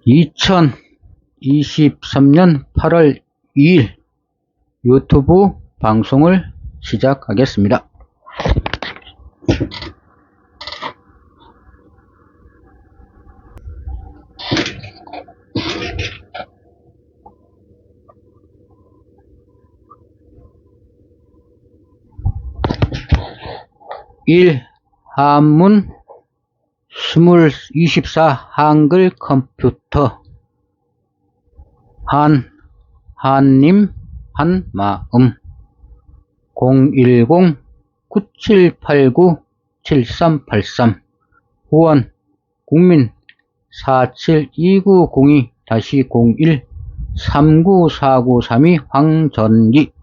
2023년 8월 2일 유튜브 방송을 시작하겠습니다. 한문 24 한글 컴퓨터 한님 한마음 010-9789-7383 후원 국민 472902-01-394932 황전기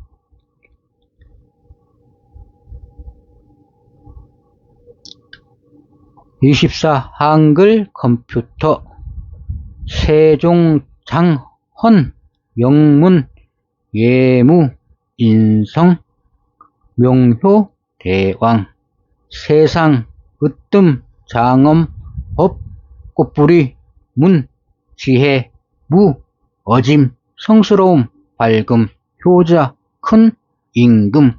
24 한글 컴퓨터 세종 장헌 영문 예무 인성 명효 대왕 세상 으뜸 장엄 법 꽃뿌리 문 지혜 무 어짐 성스러움 밝음 효자 큰 임금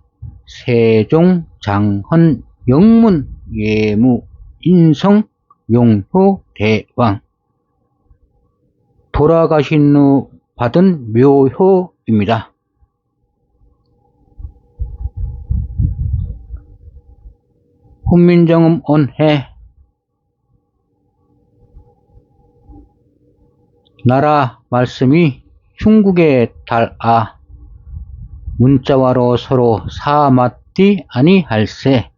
세종 장헌 영문 예무 인성 명효 대왕 돌아가신 후 받은 묘효입니다. 훈민정음 온해 나라 말씀이 흉국에 달아 문자와로 서로 사맞디 아니할세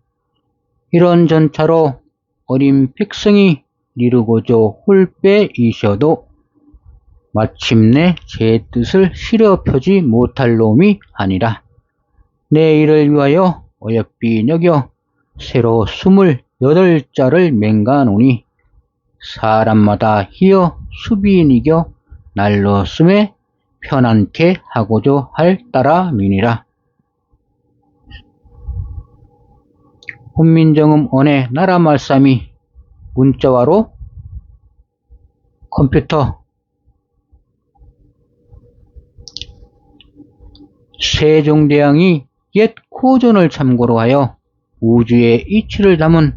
이런 전차로 어린 백성이 이루고조 홀빼이셔도 마침내 제 뜻을 실어 펴지 못할 놈이 아니라 내 일을 위하여 어여삐 여겨 새로 28자를 맹가노니 사람마다 희어 수비인이겨 날로 쓰매 편안케 하고자 할 따름이니라. 훈민정음 원의 나라 말씀이 문자와로 컴퓨터 세종대왕이 옛 고전을 참고로 하여 우주의 이치를 담은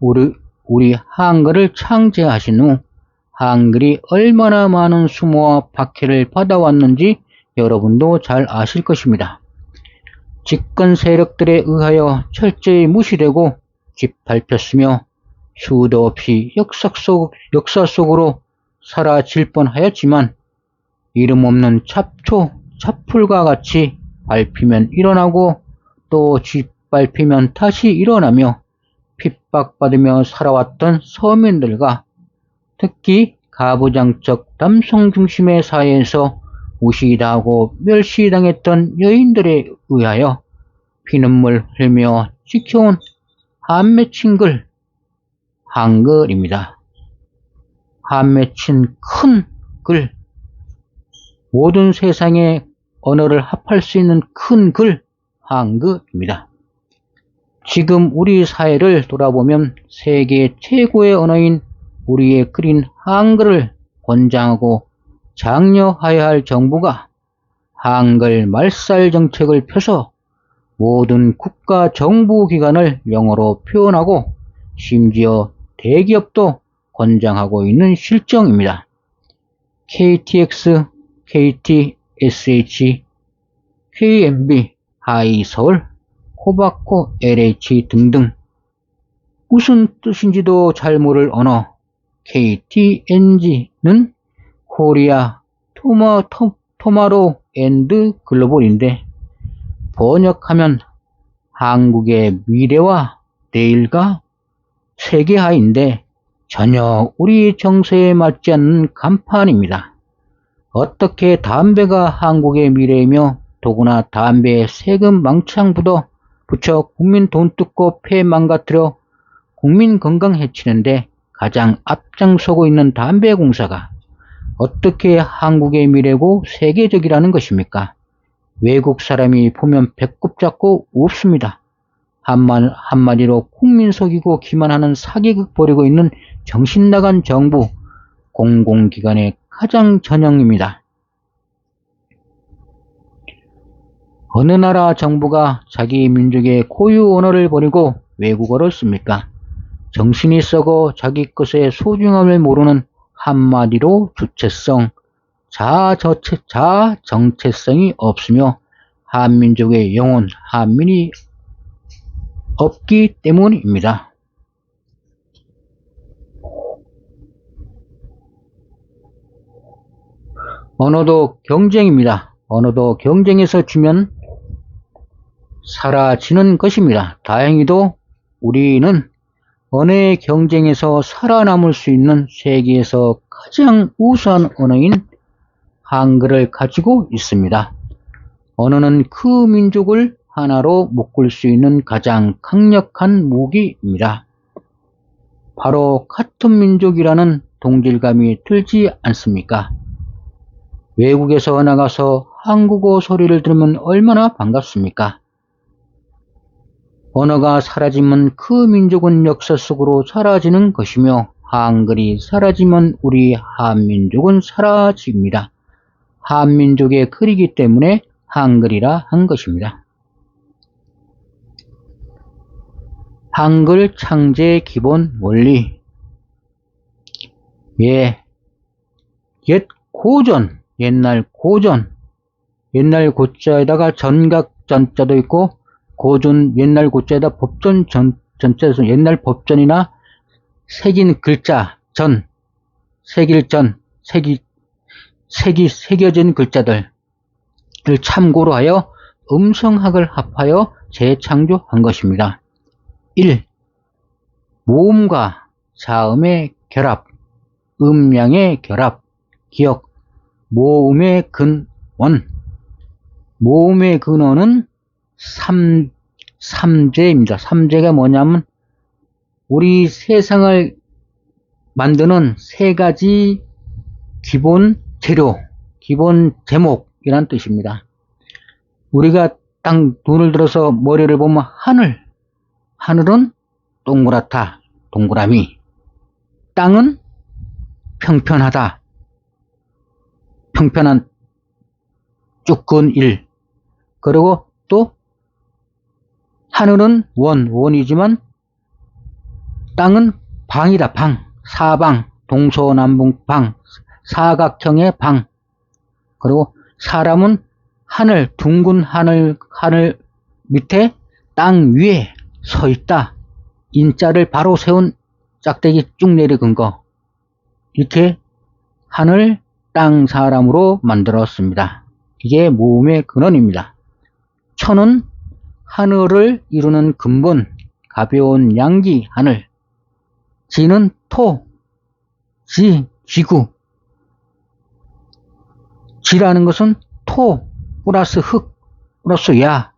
우리 한글을 창제하신 후 한글이 얼마나 많은 수모와 박해를 받아왔는지 여러분도 잘 아실 것입니다. 집권 세력들에 의하여 철저히 무시되고 짓밟혔으며 수도 없이 역사 속으로 사라질 뻔하였지만 이름 없는 잡풀과 같이 밟히면 일어나고 또 짓밟히면 다시 일어나며 핍박받으며 살아왔던 서민들과 특히 가부장적 남성 중심의 사회에서 무시당하고 멸시당했던 여인들에 의하여 피눈물 흘며 지켜온 한 맺힌 글 한글입니다. 한 맺힌 큰 글 모든 세상의 언어를 합할 수 있는 큰 글 한글입니다. 지금 우리 사회를 돌아보면 세계 최고의 언어인 우리의 글인 한글을 권장하고 장려해야 할 정부가 한글 말살 정책을 펴서 모든 국가 정부기관을 영어로 표현하고 심지어 대기업도 권장하고 있는 실정입니다. KTX, KTSH, KMB, 하이서울, 코바코, LH 등등 무슨 뜻인지도 잘 모를 언어 KTNG는 코리아 토마로 앤드 글로벌인데 번역하면 한국의 미래와 내일과 세계화인데 전혀 우리 정서에 맞지 않는 간판입니다. 어떻게 담배가 한국의 미래이며 더구나 담배에 세금 망창 붙여 국민 돈 뜯고 폐 망가뜨려 국민 건강 해치는데 가장 앞장서고 있는 담배공사가 어떻게 한국의 미래고 세계적이라는 것입니까? 외국 사람이 보면 배꼽 잡고 웃습니다. 한마디로 국민 속이고 기만하는 사기극 벌이고 있는 정신나간 정부, 공공기관의 가장 전형입니다. 어느 나라 정부가 자기 민족의 고유 언어를 버리고 외국어를 씁니까? 정신이 썩어 자기 것의 소중함을 모르는, 한마디로 주체성, 자정체성이 없으며 한민족의 영혼, 한민이 없기 때문입니다. 언어도 경쟁입니다. 언어도 경쟁에서 지면 사라지는 것입니다. 다행히도 우리는 언어의 경쟁에서 살아남을 수 있는 세계에서 가장 우수한 언어인 한글을 가지고 있습니다. 언어는 그 민족을 하나로 묶을 수 있는 가장 강력한 무기입니다. 바로 같은 민족이라는 동질감이 들지 않습니까? 외국에서 나가서 한국어 소리를 들으면 얼마나 반갑습니까? 언어가 사라지면 그 민족은 역사 속으로 사라지는 것이며, 한글이 사라지면 우리 한민족은 사라집니다. 한민족의 글이기 때문에 한글이라 한 것입니다. 한글 창제의 기본 원리. 옛 고전, 옛날 고전, 옛날 고자에다가 전각 전자도 있고, 고전, 옛날 고자에다 법전 전자에서 옛날 법전이나 새긴 글자 전, 새겨진 글자들을 참고로 하여 음성학을 합하여 재창조한 것입니다. 1. 모음과 자음의 결합, 음량의 결합, 기억, 모음의 근원. 모음의 근원은 삼재입니다. 삼재가 뭐냐면 우리 세상을 만드는 세 가지 기본 재료, 기본 제목이란 뜻입니다. 우리가 딱 눈을 들어서 머리를 보면 하늘은 동그랗다, 동그라미. 땅은 평평하다, 평평한 쭉 근 일. 그리고 또 하늘은 원이지만 땅은 방이다, 방. 사방, 동서남북방, 사각형의 방. 그리고 사람은 하늘, 둥근 하늘 밑에 땅 위에 서 있다. 인자를 바로 세운 짝대기 쭉 내려간 거. 이렇게 하늘, 땅, 사람으로 만들었습니다. 이게 모음의 근원입니다. 천은 하늘을 이루는 근본, 가벼운 양기 하늘. 지는 토, 지구. 지라는 것은 토 플러스 흙 플러스 야.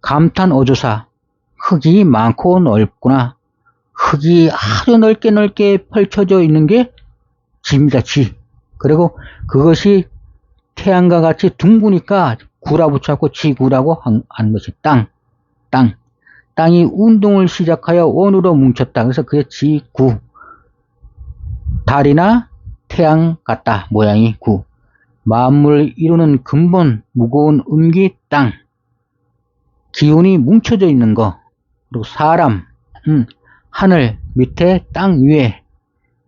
감탄 어조사. 흙이 많고 넓구나. 흙이 아주 넓게 펼쳐져 있는 게 지입니다. 지. 그리고 그것이 태양과 같이 둥그니까 구라 붙여갖고 지구라고 하는 것이 땅. 땅이 운동을 시작하여 원으로 뭉쳤다. 그래서 그게 지구. 달이나 태양 같다. 모양이 구. 만물을 이루는 근본, 무거운 음기 땅. 기운이 뭉쳐져 있는 거. 그리고 사람, 하늘 밑에 땅 위에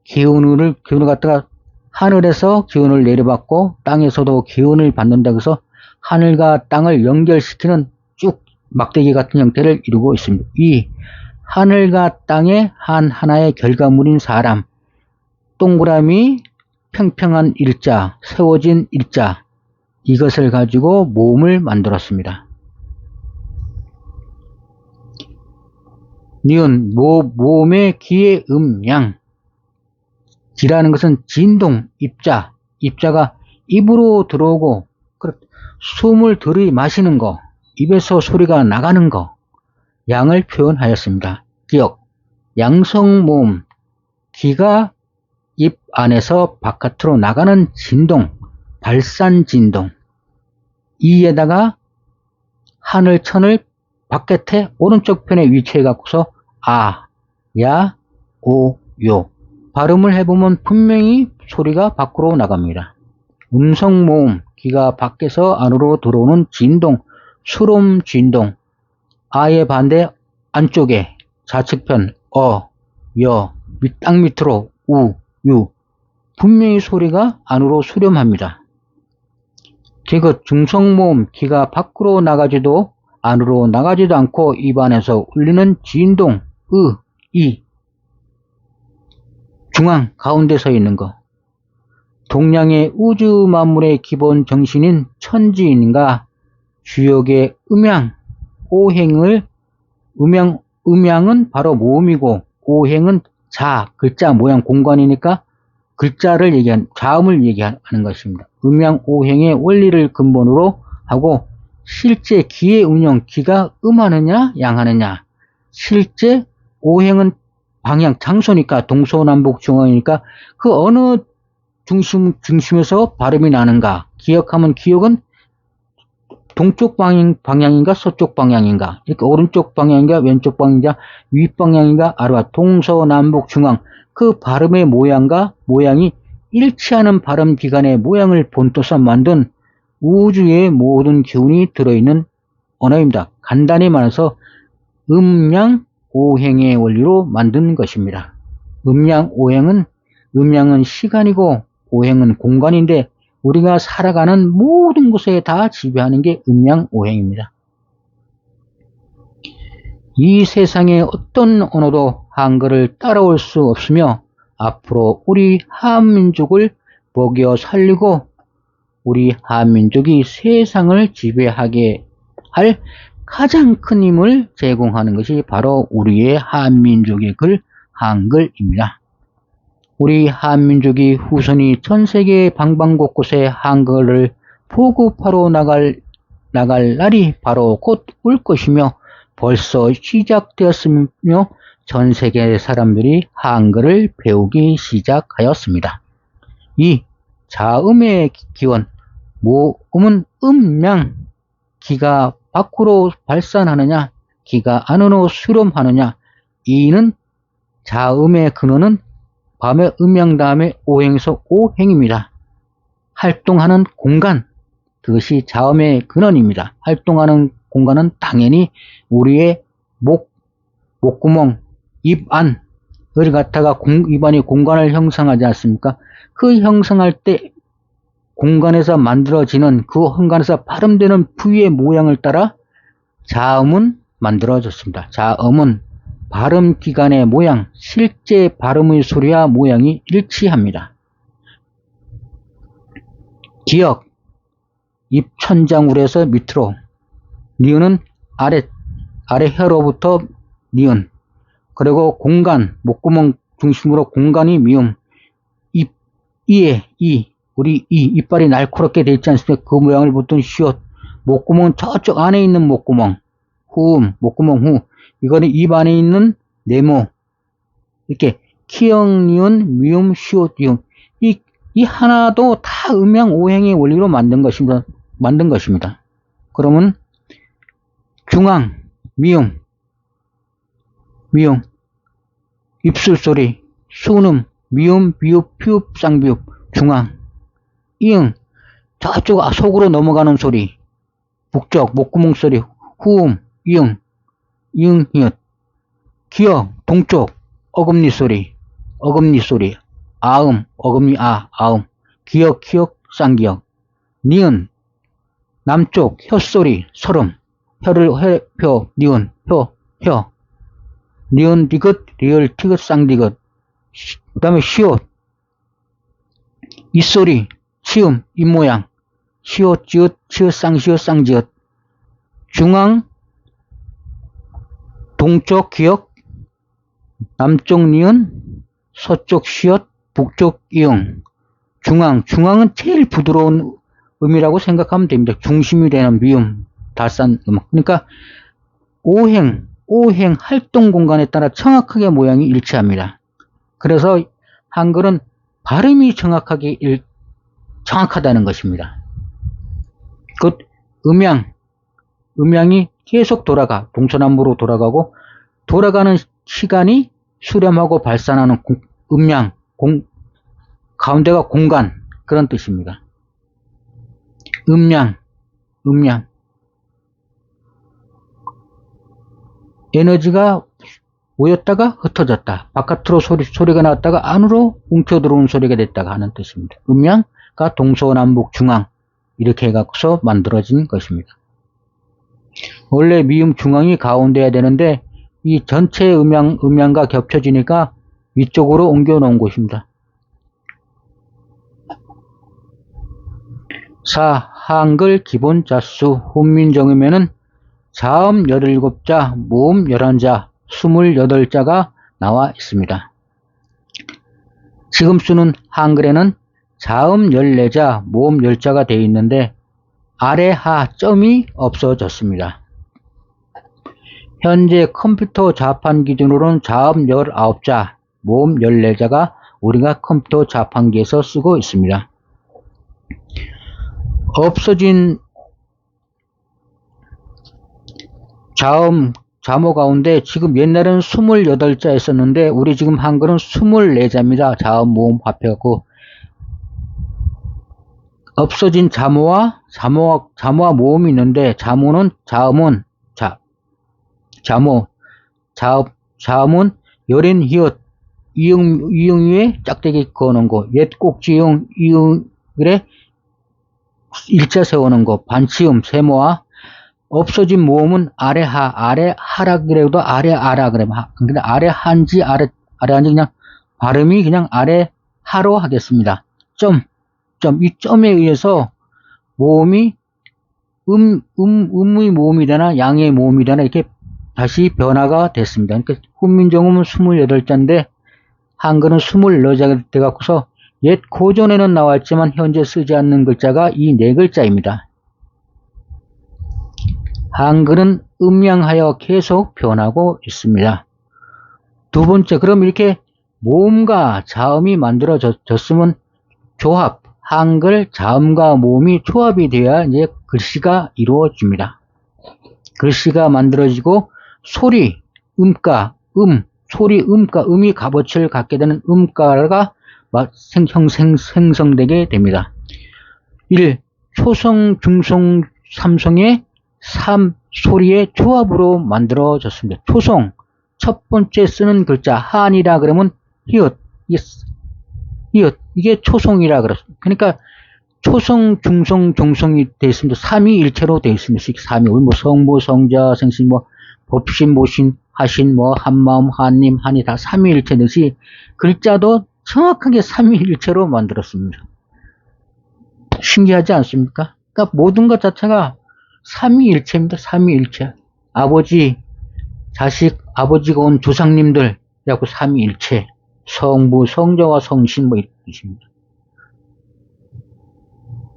기운을 갖다가 하늘에서 기운을 내려받고 땅에서도 기운을 받는다. 그래서 하늘과 땅을 연결시키는 쭉 막대기 같은 형태를 이루고 있습니다. 이 하늘과 땅의 하나의 결과물인 사람, 동그라미, 평평한 일자, 세워진 일자, 이것을 가지고 모음을 만들었습니다. 니은, 모음의 기의 음양. 기라는 것은 진동, 입자가 입으로 들어오고 숨을 들이마시는 거, 입에서 소리가 나가는 거, 양을 표현하였습니다. 기억, 양성모음, 기가 입 안에서 바깥으로 나가는 진동, 발산진동. 이에다가 하늘천을 바깥에 오른쪽 편에 위치해 갖고서 아, 야, 오, 요. 발음을 해보면 분명히 소리가 밖으로 나갑니다. 음성 모음, 귀가 밖에서 안으로 들어오는 진동, 수롬 진동. 아의 반대 안쪽에 좌측편 여, 땅 밑으로 유. 분명히 소리가 안으로 수렴합니다. 디귿 중성 모음, 귀가 밖으로 나가지도 안으로 나가지도 않고 입안에서 울리는 진동, 이. 중앙 가운데 서 있는 거. 동양의 우주 만물의 기본 정신인 천지인과 주역의 음양은 바로 모음이고 오행은 글자 모양 공간이니까 자음을 얘기하는 것입니다. 음양 오행의 원리를 근본으로 하고 실제 기의 운영, 기가 음하느냐 양하느냐, 실제 오행은 방향, 장소니까 동서남북 중앙이니까 그 어느 중심에서 발음이 나는가, 기억하면 기억은 동쪽 방향인가 서쪽 방향인가, 이렇게 오른쪽 방향인가 왼쪽 방향인가 윗방향인가 아래와 동서남북 중앙, 그 발음의 모양이 일치하는 발음 기관의 모양을 본떠서 만든 우주의 모든 기운이 들어있는 언어입니다. 간단히 말해서 음양 오행의 원리로 만든 것입니다. 음양은 시간이고 오행은 공간인데 우리가 살아가는 모든 곳에 다 지배하는 게 음양오행입니다. 이 세상의 어떤 언어도 한글을 따라올 수 없으며 앞으로 우리 한민족을 먹여 살리고 우리 한민족이 세상을 지배하게 할 가장 큰 힘을 제공하는 것이 바로 우리의 한민족의 글 한글입니다. 우리 한민족이 후손이 전 세계 방방곳곳에 한글을 보급하러 나갈 날이 바로 곧 올 것이며 벌써 시작되었으며 전 세계 사람들이 한글을 배우기 시작하였습니다. 이 자음의 기원, 모음은 음양, 기가 밖으로 발산하느냐, 기가 안으로 수렴하느냐, 이는 자음의 근원은 밤의 음양 다음에 오행에서 오행입니다. 활동하는 공간, 그것이 자음의 근원입니다. 활동하는 공간은 당연히 우리의 목구멍, 입안을 갖다가 입안이 공간을 형성하지 않습니까? 그 형성할 때 공간에서 만들어지는 그 공간에서 발음되는 부위의 모양을 따라 자음은 만들어졌습니다. 자음은 발음 기관의 모양, 실제 발음의 소리와 모양이 일치합니다. 기역, 입 천장울에서 밑으로, 니은은 아래 혀로부터 니은, 그리고 공간, 목구멍 중심으로 공간이 미음, 우리 이빨이 날카롭게 되어 있지 않습니까? 그 모양을 보통 시옷, 목구멍은 저쪽 안에 있는 목구멍, 목구멍 후, 이거는 입 안에 있는 네모, 이렇게 키역, 니은, 미음, 시옷, 이음, 이 하나도 다 음양 오행의 원리로 만든 것입니다. 그러면 중앙, 미음, 입술 소리, 순음, 미음, 비읍, 피읍, 쌍비읍, 중앙, 이응, 저쪽 속으로 넘어가는 소리, 북쪽, 목구멍 소리, 후음, 이응, 히읗, 기역, 동쪽, 어금니 소리, 아음, 어금니 아음, 기역, 쌍기역, 니은, 남쪽, 혀소리, 설음, 니은, 혀, 니은, 디귿, 리을, 티귿, 쌍디귿, 그 다음에 시옷, 이소리, 치음, 입모양, 시옷, 지읒, 쌍시읒, 쌍지읒, 중앙, 동쪽 기역, 남쪽 니은, 서쪽 시옷, 북쪽 이응, 중앙은 제일 부드러운 음이라고 생각하면 됩니다. 중심이 되는 미음, 달산 음. 그러니까 오행 활동 공간에 따라 정확하게 모양이 일치합니다. 그래서 한글은 발음이 정확하다는 것입니다. 그 음양이 계속 동서남북으로 돌아가는 시간이 수렴하고 발산하는 음양, 가운데가 공간, 그런 뜻입니다. 음량. 에너지가 모였다가 흩어졌다. 바깥으로 소리가 나왔다가 안으로 움켜들어온 소리가 됐다가 하는 뜻입니다. 음량과 동서남북 중앙, 이렇게 해갖고서 만들어진 것입니다. 원래 미음 중앙이 가운데야 되는데 이 전체 음량과 겹쳐지니까 위쪽으로 옮겨 놓은 곳입니다. 4. 한글 기본 자수 훈민정음에는 자음 17자, 모음 11자, 28자가 나와 있습니다. 지금 쓰는 한글에는 자음 14자, 모음 10자가 되어 있는데 아래 하 점이 없어졌습니다. 현재 컴퓨터 자판 기준으로는 자음 19자, 모음 14자가 우리가 컴퓨터 자판기에서 쓰고 있습니다. 없어진 자모 가운데 지금 옛날에는 28자 있었는데 우리 지금 한글은 24자입니다. 자음, 모음 합해갖고 없어진 자모와 모음이 있는데 자음은 여린 히읗 이응 위에 짝대기 그어놓은 거, 옛 꼭지응 이응에 일자 세우는 거, 반치음 세모와 없어진 모음은 아래 하라 그래도 아래 아라 그래. 근데 아래 한지 그냥 발음이 그냥 아래 하로 하겠습니다. 이 점에 의해서 모음이 음의 모음이 되나 양의 모음이 되나 이렇게 다시 변화가 됐습니다. 그러니까 훈민정음은 28자인데 한글은 24자가 돼갖고서 옛 고전에는 나왔지만 현재 쓰지 않는 글자가 이 4글자입니다. 한글은 음양하여 계속 변하고 있습니다. 두 번째, 그럼 이렇게 모음과 자음이 만들어졌으면 조합, 한글 자음과 모음이 조합이 되어야 이제 글씨가 이루어집니다. 글씨가 만들어지고 소리, 음이 값어치를 갖게 되는 음가가 생성되게 됩니다. 1. 초성, 중성, 삼성의 소리의 조합으로 만들어졌습니다. 초성, 첫 번째 쓰는 글자 한이라 그러면 히읗, 이게 초성이라 그랬습니다. 그러니까 초성, 중성, 종성이 되어 있습니다. 삼위일체로 되어 있습니다. 삼위, 뭐 성모, 성자, 생신, 뭐 법신, 모신, 하신, 뭐 한마음, 한님, 한이 다 삼위일체듯이 글자도 정확하게 삼위일체로 만들었습니다. 신기하지 않습니까? 그러니까 모든 것 자체가 삼위일체입니다. 삼위일체. 아버지, 자식, 아버지가 온 조상님들, 그래갖고 삼위일체. 성부, 성자와 성신, 뭐 이렇게 있습니다.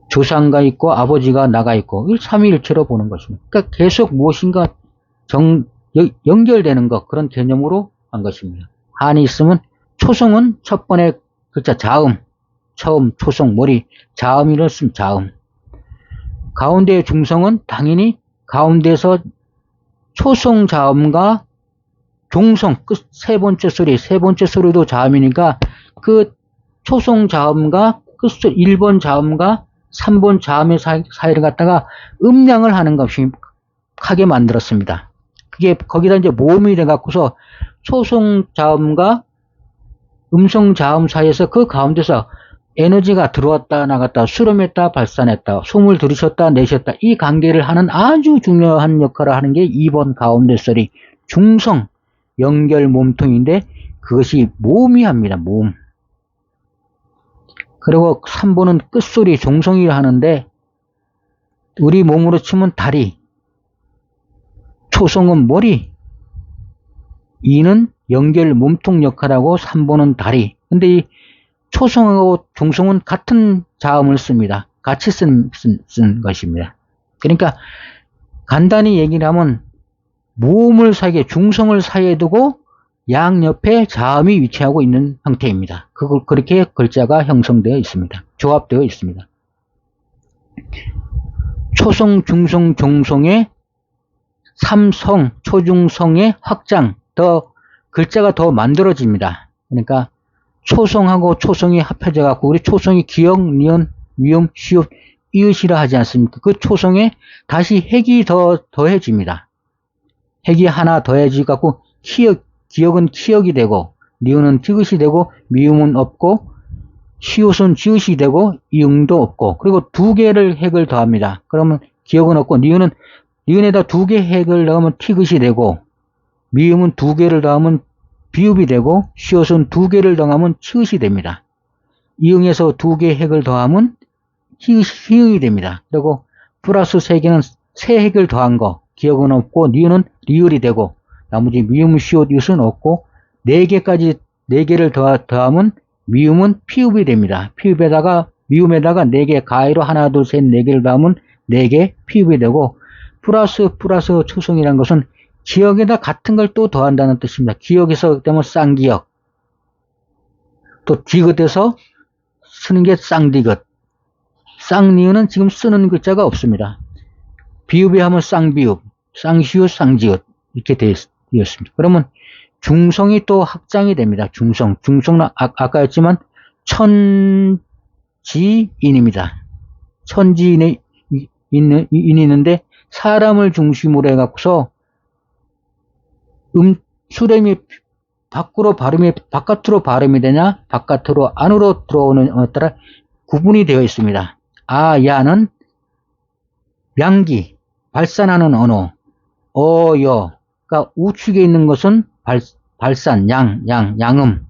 조상가 있고 아버지가 나가 있고 이 삼위일체로 보는 것입니다. 그러니까 계속 무엇인가 연결되는 것, 그런 개념으로 한 것입니다. 한이 있으면 초성은 첫 번째 글자 자음, 처음, 초성, 머리, 자음이라 쓰면 자음. 가운데의 중성은 당연히 가운데서 초성 자음과 종성, 끝 세 번째 소리도 자음이니까 그 초성 자음과 끝 1번 자음과 3번 자음의 사이를 갖다가 음량을 하는 것이 하게 만들었습니다. 그게 거기다 이제 모음이 돼 갖고서 초성 자음과 음성 자음 사이에서 그 가운데서 에너지가 들어왔다 나갔다 수렴했다 발산했다 숨을 들이셨다 내셨다 이 관계를 하는 아주 중요한 역할을 하는 게 2번 가운데 소리 중성 연결 몸통인데 그것이 모음이 합니다. 모음. 그리고 3번은 끝소리 종성이라 하는데 우리 몸으로 치면 다리, 초성은 머리, 2는 연결 몸통 역할하고 3번은 다리. 근데 이 초성하고 중성은 같은 자음을 씁니다. 같이 쓴 것입니다. 그러니까 간단히 얘기를 하면 모음을 사이에 중성을 사이에 두고 양옆에 자음이 위치하고 있는 형태입니다. 그렇게 글자가 형성되어 있습니다. 조합되어 있습니다. 초성, 중성, 종성의 삼성, 초중성의 확장, 글자가 더 만들어집니다. 그러니까 초성하고 초성이 합해져 갖고 우리 초성이 기역, 니은, 미음, 시옷, 이웃이라 하지 않습니까? 그 초성에 다시 핵이 더해집니다. 핵이 하나 더해지 갖고 기역은 키역이 되고 니은은 티귿이 되고 미음은 없고 시옷은 지읒이 되고 이응도 없고 그리고 두 개를 핵을 더합니다. 그러면 기역은 없고 니은에다 두 개 핵을 넣으면 티귿이 되고 미음은 두 개를 더하면 비읍이 되고 시옷은 두 개를 더하면 치읓이 됩니다. 이응에서 두 개 핵을 더하면 희응이 됩니다. 그리고 플러스 세 개는 세 핵을 더한 거 기역은 없고 니은은 리을이 되고 나머지 미음, 시옷, 이웃은 없고 네 개를 더하면 미음은 피읍이 됩니다. 미음에다가 네 개 가위로 하나, 둘, 셋, 네 개를 더하면 네 개 피읍이 되고 플러스 초성이라는 것은 기역에다 같은 걸 또 더한다는 뜻입니다. 기역에서 되면 쌍기역 또 디귿에서 쓰는 게 쌍디귿 쌍니은은 지금 쓰는 글자가 없습니다. 비읍에 하면 쌍비읍, 쌍시읒, 쌍지읒 이렇게 되었습니다. 그러면 중성이 또 확장이 됩니다. 중성은 아까 했지만 천지인입니다. 천지인이 있는데 사람을 중심으로 해갖고서 수렴이 바깥으로 발음이 되냐 바깥으로 안으로 들어오느냐에 따라 구분이 되어 있습니다. 야는 양기, 발산하는 언어, 여가 우측에 있는 것은 발산, 양음,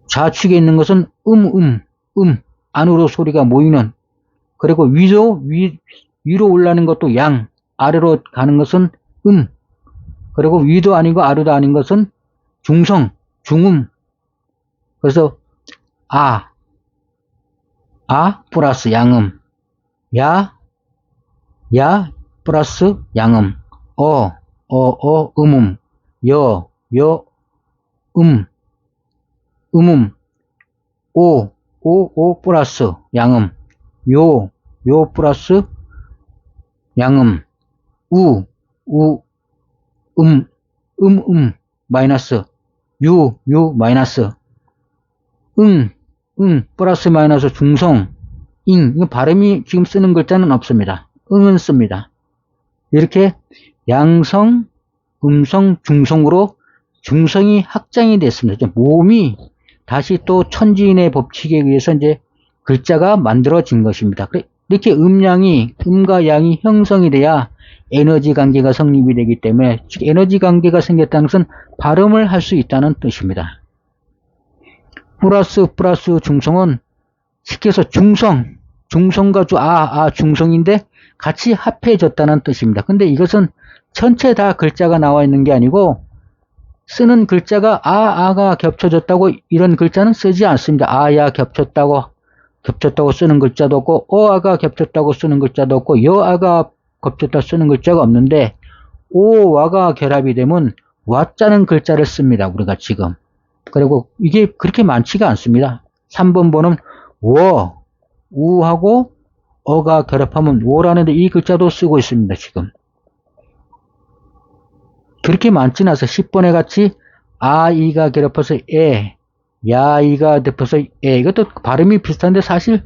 좌측에 있는 것은 안으로 소리가 모이는, 그리고 위로 올라가는 것도 양, 아래로 가는 것은 그리고 위도 아니고 아래도 아닌 것은 중성, 중음. 그래서 플러스 양음, 야 플러스 양음, 음음, 음음, 오 플러스 양음, 요 플러스 양음, 마이너스, 유 마이너스, 플러스 마이너스 중성, 이거 발음이 지금 쓰는 글자는 없습니다. 응은 씁니다. 이렇게 양성, 음성, 중성으로 중성이 확장이 됐습니다. 모음이 다시 또 천지인의 법칙에 의해서 이제 글자가 만들어진 것입니다. 이렇게 음과 양이 형성이 돼야 에너지 관계가 성립이 되기 때문에 에너지 관계가 생겼다는 것은 발음을 할 수 있다는 뜻입니다. 플러스 중성은 쉽게 해서 중성과 중성인데 같이 합해졌다는 뜻입니다. 근데 이것은 전체 다 글자가 나와 있는 게 아니고 쓰는 글자가 아가 겹쳐졌다고 이런 글자는 쓰지 않습니다. 야 겹쳤다고 쓰는 글자도 없고 어아가 겹쳤다고 쓰는 글자도 없고 여아가 겹쳤다 쓰는 글자가 없는데 오와가 결합이 되면 와자는 글자를 씁니다. 우리가 지금. 그리고 이게 그렇게 많지가 않습니다. 3번 번은 우하고 어가 결합하면 오라는데 이 글자도 쓰고 있습니다. 지금. 그렇게 많지는 않아서 10번에 같이 이가 결합해서 야이가 덮어서 이것도 발음이 비슷한데 사실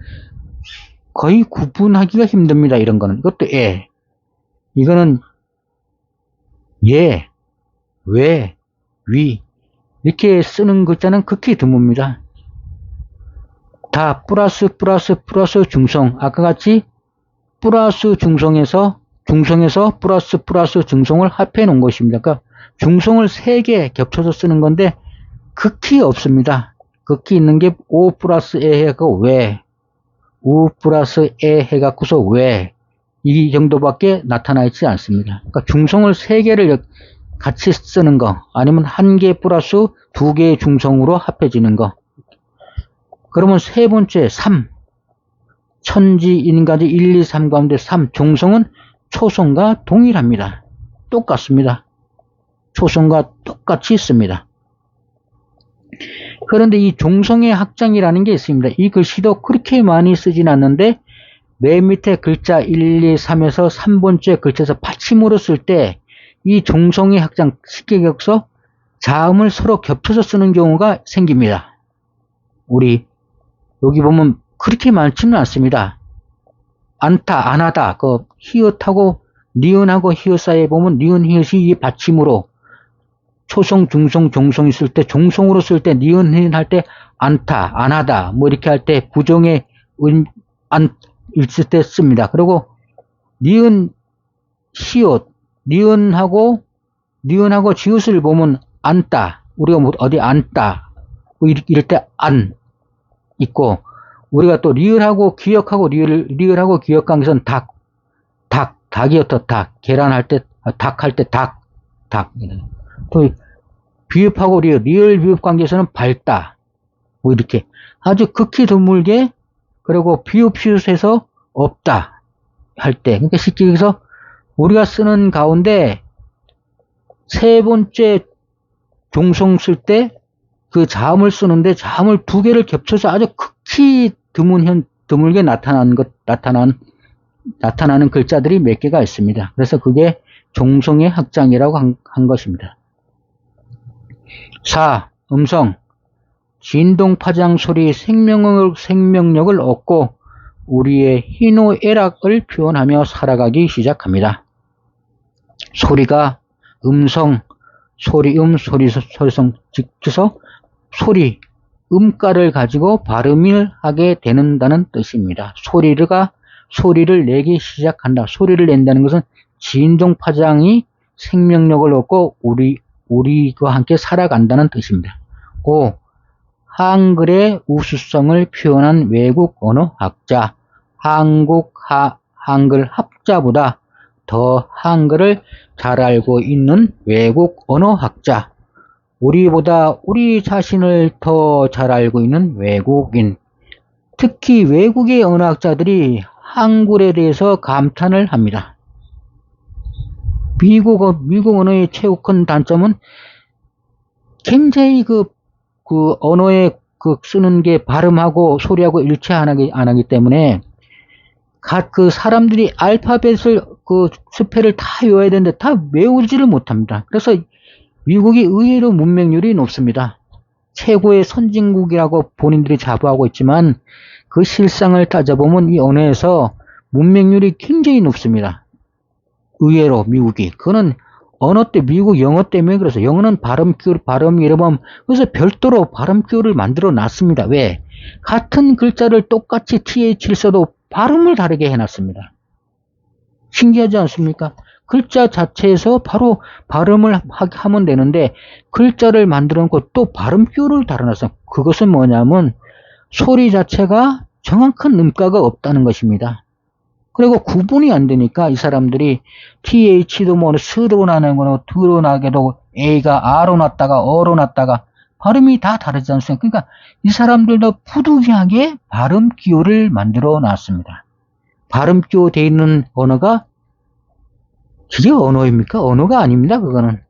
거의 구분하기가 힘듭니다. 이런 거는. 이것도 이거는 왜, 위 이렇게 쓰는 글자는 극히 드뭅니다. 다 플러스 중성 아까 같이 플러스 중성에서 플러스 중성을 합해 놓은 것입니다. 그러니까 중성을 3개 겹쳐서 쓰는 건데 극히 없습니다. 극히 있는 게 오 플러스 에 해갖고 우 플러스 에 해갖고서 이 정도밖에 나타나 있지 않습니다. 그러니까 중성을 3개를 같이 쓰는 거 아니면 1개 플러스 2개의 중성으로 합해지는 거. 그러면 세 번째 3 천지인까지 1, 2, 3 가운데 3 중성은 초성과 동일합니다. 똑같습니다. 초성과 똑같이 있습니다. 그런데 이 중성의 확장이라는 게 있습니다. 이 글씨도 그렇게 많이 쓰진 않는데 맨 밑에 글자 1, 2, 3에서 3번째 글자에서 받침으로 쓸 때 이 중성의 확장 쉽게 겪어서 자음을 서로 겹쳐서 쓰는 경우가 생깁니다. 우리 여기 보면 그렇게 많지는 않습니다. 않다, 안 하다, 그 히읗하고 니은하고 히읗 사이에 보면 니은, 히읗이 이 받침으로 초성, 중성, 종성 있을 때, 종성으로 쓸 때, 니은, 히읗 할 때 않다, 안 하다, 뭐 이렇게 할 때 부정의 안 있을 때 씁니다. 그리고 니은, 시옷, 니은하고 지읒을 보면 안다, 우리가 뭐 어디 앉다, 뭐 이럴 때 안 있고, 우리가 또 리을하고 기역하고 리을하고 기역 관계에서는 닭이었다, 닭. 계란할 때, 닭 할 때 닭. 또 비읍하고 리을 비읍 관계에서는 밝다. 뭐 이렇게 아주 극히 드물게, 그리고 비읍 시읒에서 없다 할 때, 그러니까 쉽게 얘기해서 우리가 쓰는 가운데 세 번째 종성 쓸 때 그 자음을 쓰는데 자음을 두 개를 겹쳐서 아주 극히 드물게 나타나는 글자들이 몇 개가 있습니다. 그래서 그게 종성의 확장이라고 한 것입니다. 4. 음성. 진동파장 소리 생명력을 얻고 우리의 희노애락을 표현하며 살아가기 시작합니다. 소리가 음성, 소리음, 소리성, 즉서 소리, 음가를 가지고 발음을 하게 되는다는 뜻입니다. 소리를 내기 시작한다. 소리를 낸다는 것은 진동파장이 생명력을 얻고 우리와 함께 살아간다는 뜻입니다. 5. 한글의 우수성을 표현한 외국 언어학자, 한글 학자보다 더 한글을 잘 알고 있는 외국 언어학자, 우리보다 우리 자신을 더 잘 알고 있는 외국인, 특히 외국의 언어학자들이 한글에 대해서 감탄을 합니다. 미국 언어의 최고 큰 단점은 굉장히 그 언어에 쓰는 게 발음하고 소리하고 일치 안 하기 때문에 그 사람들이 알파벳을 스펠을 다 외워야 되는데 다 외우지를 못합니다. 그래서 미국이 의외로 문맹률이 높습니다. 최고의 선진국이라고 본인들이 자부하고 있지만 그 실상을 따져보면 이 언어에서 문맹률이 굉장히 높습니다. 의외로 미국이. 그거는 언어 때 미국 영어 때문에 그래서 영어는 발음이 이러면 그래서 별도로 발음기호를 만들어 놨습니다. 왜? 같은 글자를 똑같이 TH를 써도 발음을 다르게 해놨습니다. 신기하지 않습니까? 글자 자체에서 바로 발음을 하면 되는데 글자를 만들어 놓고 또 발음기호를 달아놨어요. 그것은 뭐냐면 소리 자체가 정확한 음가가 없다는 것입니다. 그리고 구분이 안 되니까 이 사람들이 TH도 뭐 스로 나는 거나 드로 나게도 A가 R로 났다가 어로 났다가 발음이 다 다르지 않습니까? 그러니까 이 사람들도 부득이하게 발음 기호를 만들어 놨습니다. 발음 기호 되어 있는 언어가 그게 언어입니까? 언어가 아닙니다. 그거는.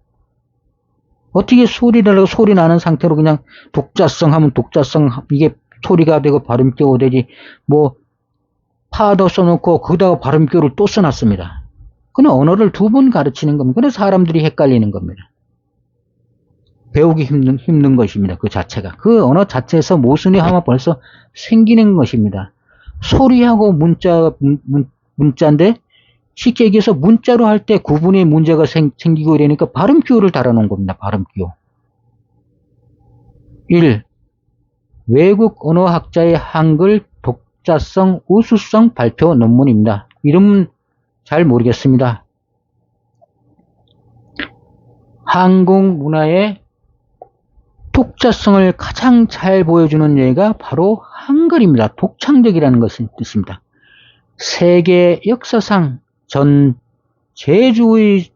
어떻게 소리 나는 상태로 그냥 독자성 하면 독자성 이게 소리가 되고 발음 기호가 되지, 뭐 파도 써놓고 거기다가 발음기호를 또 써놨습니다. 그는 언어를 두 번 가르치는 겁니다. 그래서 사람들이 헷갈리는 겁니다. 배우기 힘든 것입니다. 그 자체가. 그 언어 자체에서 모순이 하나 벌써 생기는 것입니다. 소리하고 문자인데 쉽게 얘기해서 문자로 할 때 구분의 문제가 생기고 이러니까 발음기호를 달아놓은 겁니다. 발음기호. 1. 외국 언어학자의 한글 독자성, 우수성 발표 논문입니다. 이름은 잘 모르겠습니다. 한국 문화의 독자성을 가장 잘 보여주는 예가 바로 한글입니다. 독창적이라는 것이 뜻입니다. 세계 역사상 전제주의,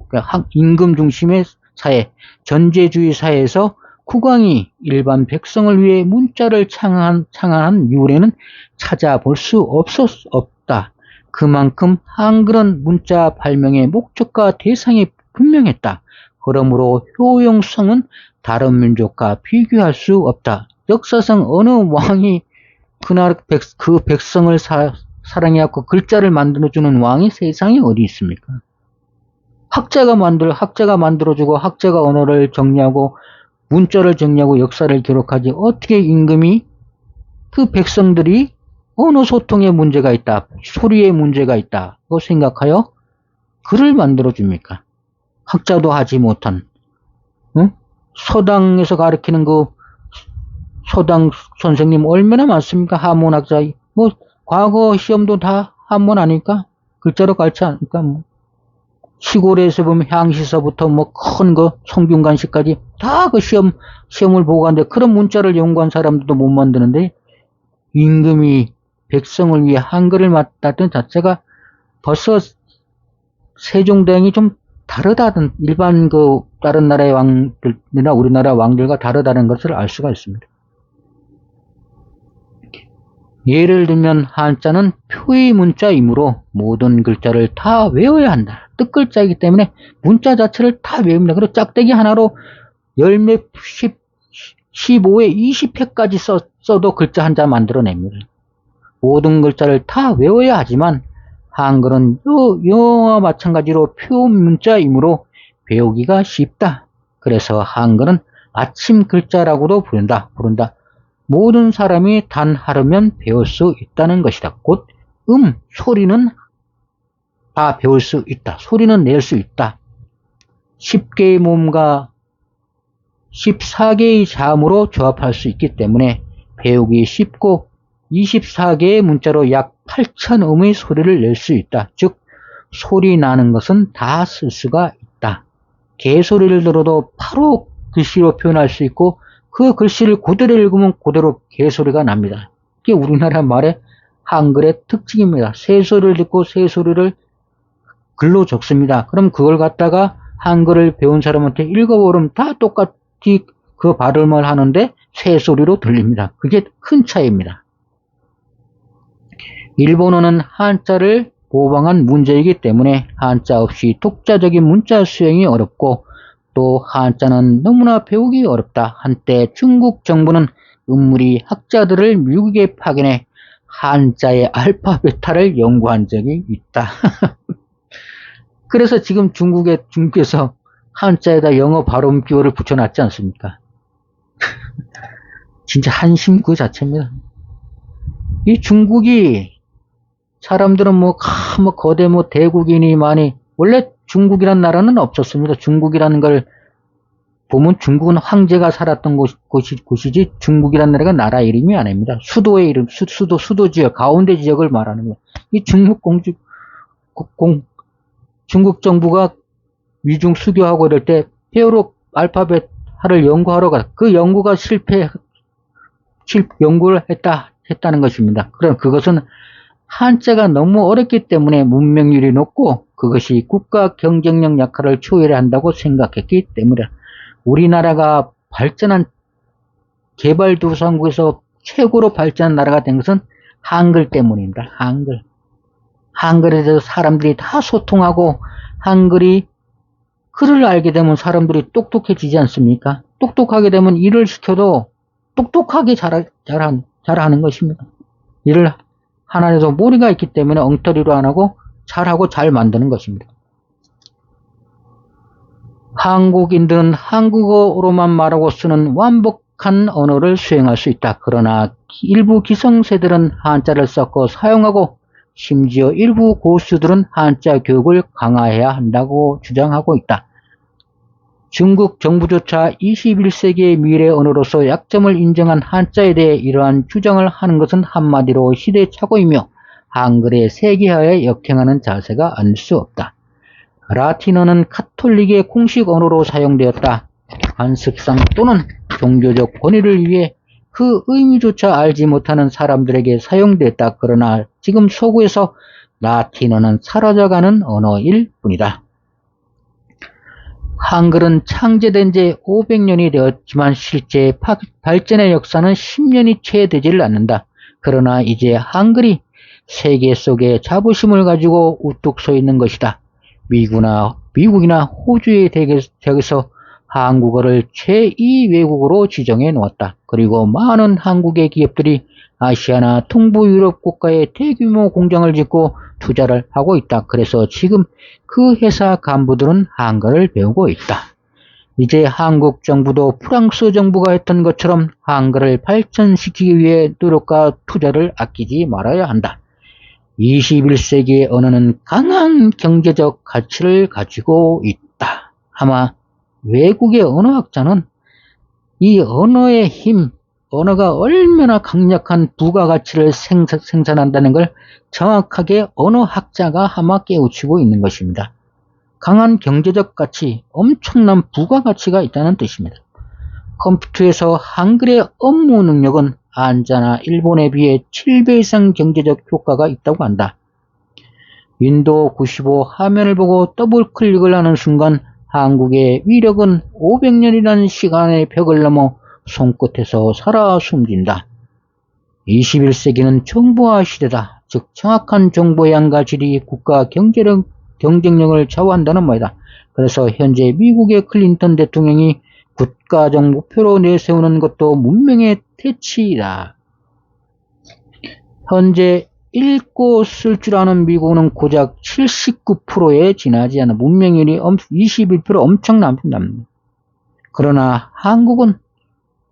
그러니까 임금 중심의 사회, 전제주의 사회에서 국왕이 일반 백성을 위해 문자를 창안한 이후에는 찾아볼 수 없다. 그만큼 한글은 문자 발명의 목적과 대상이 분명했다. 그러므로 효용성은 다른 민족과 비교할 수 없다. 역사상 어느 왕이 그 백성을 사랑해갖고 글자를 만들어주는 왕이 세상에 어디 있습니까? 학자가 만들어주고 학자가 언어를 정리하고 문자를 정리하고 역사를 기록하지 어떻게 임금이 그 백성들이 언어 소통에 문제가 있다, 소리에 문제가 있다고 생각하여 글을 만들어줍니까? 학자도 하지 못한, 응? 서당에서 가르치는 그 서당 선생님 얼마나 많습니까? 한문학자. 뭐 과거 시험도 다 한문 아닐까? 글자로 가르치 않을까? 뭐. 시골에서 보면 향시서부터 뭐 큰 거 성균관시까지 다 그 시험을 보고 하는데 그런 문자를 연구한 사람들도 못 만드는데 임금이 백성을 위해 한글을 맡았던 자체가 벌써 세종대왕이 좀 다르다는 일반 그 다른 나라의 왕들이나 우리나라 왕들과 다르다는 것을 알 수가 있습니다. 예를 들면 한자는 표의 문자이므로 모든 글자를 다 외워야 한다. 뜻글자이기 때문에 문자 자체를 다 외웁니다. 그리고 짝대기 하나로 열몇 15회 20회까지 써도 글자 한자 만들어냅니다. 모든 글자를 다 외워야 하지만 한글은 영어와 마찬가지로 표 문자이므로 배우기가 쉽다. 그래서 한글은 아침 글자라고도 부른다. 모든 사람이 단 하루면 배울 수 있다는 것이다. 곧 소리는 다 배울 수 있다. 소리는 낼 수 있다. 10개의 몸과 14개의 자음으로 조합할 수 있기 때문에 배우기 쉽고 24개의 문자로 약 8,000음의 소리를 낼 수 있다. 즉 소리 나는 것은 다 쓸 수가 있다. 개소리를 들어도 바로 글씨로 표현할 수 있고 그 글씨를 그대로 읽으면 그대로 개소리가 납니다. 이게 우리나라 말의 한글의 특징입니다. 새소리를 듣고 새소리를 글로 적습니다. 그럼 그걸 갖다가 한글을 배운 사람한테 읽어보면 다 똑같이 그 발음을 하는데 새소리로 들립니다. 그게 큰 차이입니다. 일본어는 한자를 모방한 문제이기 때문에 한자 없이 독자적인 문자 수행이 어렵고 또 한자는 너무나 배우기 어렵다. 한때 중국 정부는 음무리 학자들을 미국에 파견해 한자의 알파베타를 연구한 적이 있다. 그래서 지금 중국에서 한자에다 영어 발음 기호를 붙여놨지 않습니까? 진짜 한심 그 자체입니다. 이 중국이 사람들은 뭐 거대 대국인이 많이 원래 중국이란 나라는 없었습니다. 중국이라는 걸 보면 중국은 황제가 살았던 곳이지 중국이란 나라가 나라 이름이 아닙니다. 수도의 이름, 수도 지역, 가운데 지역을 말하는 거예요. 이 중국 정부가 위중 수교하고 이럴 때 히어로 알파벳을 연구하러 그 연구가 연구를 했다는 것입니다. 그럼 그것은 한자가 너무 어렵기 때문에 문명률이 높고 그것이 국가 경쟁력 약화를 초래한다고 생각했기 때문에 우리나라가 발전한 개발도상국에서 최고로 발전한 나라가 된 것은 한글 때문입니다. 한글에 대해서 사람들이 다 소통하고 한글이 글을 알게 되면 사람들이 똑똑해지지 않습니까? 똑똑하게 되면 일을 시켜도 똑똑하게 잘하는 것입니다. 일을 하나에서 머리가 있기 때문에 엉터리로 안 하고 잘하고 잘 만드는 것입니다. 한국인들은 한국어로만 말하고 쓰는 완벽한 언어를 수행할 수 있다. 그러나 일부 기성세들은 한자를 섞어 사용하고 심지어 일부 고수들은 한자 교육을 강화해야 한다고 주장하고 있다. 중국 정부조차 21세기의 미래 언어로서 약점을 인정한 한자에 대해 이러한 주장을 하는 것은 한마디로 시대착오이며 한글의 세계화에 역행하는 자세가 아닐 수 없다. 라틴어는 카톨릭의 공식 언어로 사용되었다. 관습상 또는 종교적 권위를 위해 그 의미조차 알지 못하는 사람들에게 사용됐다. 그러나 지금 서구에서 라틴어는 사라져가는 언어일 뿐이다. 한글은 창제된 지 500년이 되었지만 실제 발전의 역사는 10년이 채 되지를 않는다. 그러나 이제 한글이 세계 속에 자부심을 가지고 우뚝 서 있는 것이다. 미국이나 호주의 대학에서 한국어를 제2 외국어로 지정해 놓았다. 그리고 많은 한국의 기업들이 아시아나 동부 유럽 국가에 대규모 공장을 짓고 투자를 하고 있다. 그래서 지금 그 회사 간부들은 한글을 배우고 있다. 이제 한국 정부도 프랑스 정부가 했던 것처럼 한글을 발전시키기 위해 노력과 투자를 아끼지 말아야 한다. 21세기의 언어는 강한 경제적 가치를 가지고 있다. 아마 외국의 언어학자는 이 언어의 힘, 언어가 얼마나 강력한 부가가치를 생산한다는 걸 정확하게 언어학자가 아마 깨우치고 있는 것입니다. 강한 경제적 가치, 엄청난 부가가치가 있다는 뜻입니다. 컴퓨터에서 한글의 업무 능력은 한자나 일본에 비해 7배 이상 경제적 효과가 있다고 한다. 윈도우 95 화면을 보고 더블 클릭을 하는 순간 한국의 위력은 500년이라는 시간의 벽을 넘어 손끝에서 살아 숨진다. 21세기는 정보화 시대다. 즉 정확한 정보의 양과 질이 국가 경쟁력을 좌우한다는 말이다. 그래서 현재 미국의 클린턴 대통령이 국가적 목표로 내세우는 것도 문명의 퇴치이다. 현재 읽고 쓸 줄 아는 미국은 고작 79%에 지나지 않아 문명률이 21% 엄청납니다. 그러나 한국은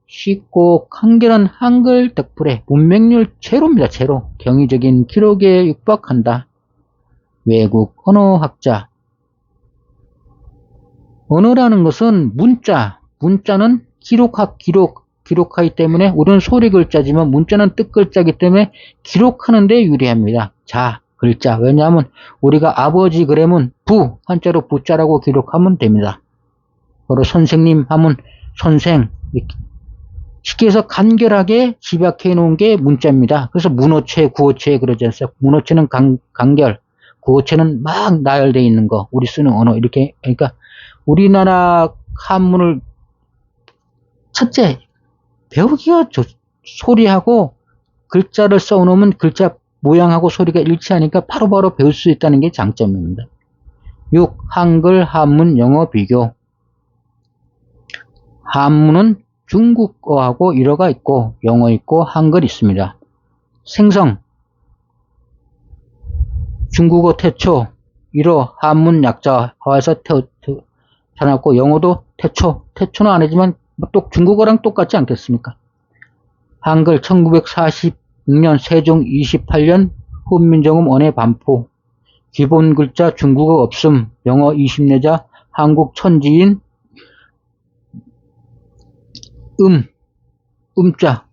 쉽고 간결한 한글 덕분에 문명률 제로입니다. 제로. 경이적인 기록에 육박한다. 외국 언어학자. 언어라는 것은 문자는 기록하기 때문에 우리는 소리 글자지만 문자는 뜻 글자이기 때문에 기록하는 데 유리합니다. 자, 글자. 왜냐하면 우리가 아버지 그러면 부, 한자로 부자라고 기록하면 됩니다. 바로 선생님 하면 선생. 쉽게 해서 간결하게 집약해 놓은 게 문자입니다. 그래서 문어체, 구어체 그러지 않습니까? 문어체는 간결, 구어체는 막 나열되어 있는 거. 우리 쓰는 언어. 이렇게. 그러니까 우리나라 한문을 첫째, 배우기가 소리하고 글자를 써놓으면 글자 모양하고 소리가 일치하니까 바로바로 배울 수 있다는 게 장점입니다. 6. 한글, 한문, 영어 비교. 한문은 중국어하고 일어가 있고 영어 있고 한글 있습니다. 생성. 중국어 태초, 일어, 한문 약자화에서 태어났고 영어도 태초는 아니지만 또 중국어랑 똑같지 않겠습니까? 한글 1946년 세종 28년 훈민정음 언해 반포. 기본 글자 중국어 없음. 영어 20내자. 한국 천지인 음자.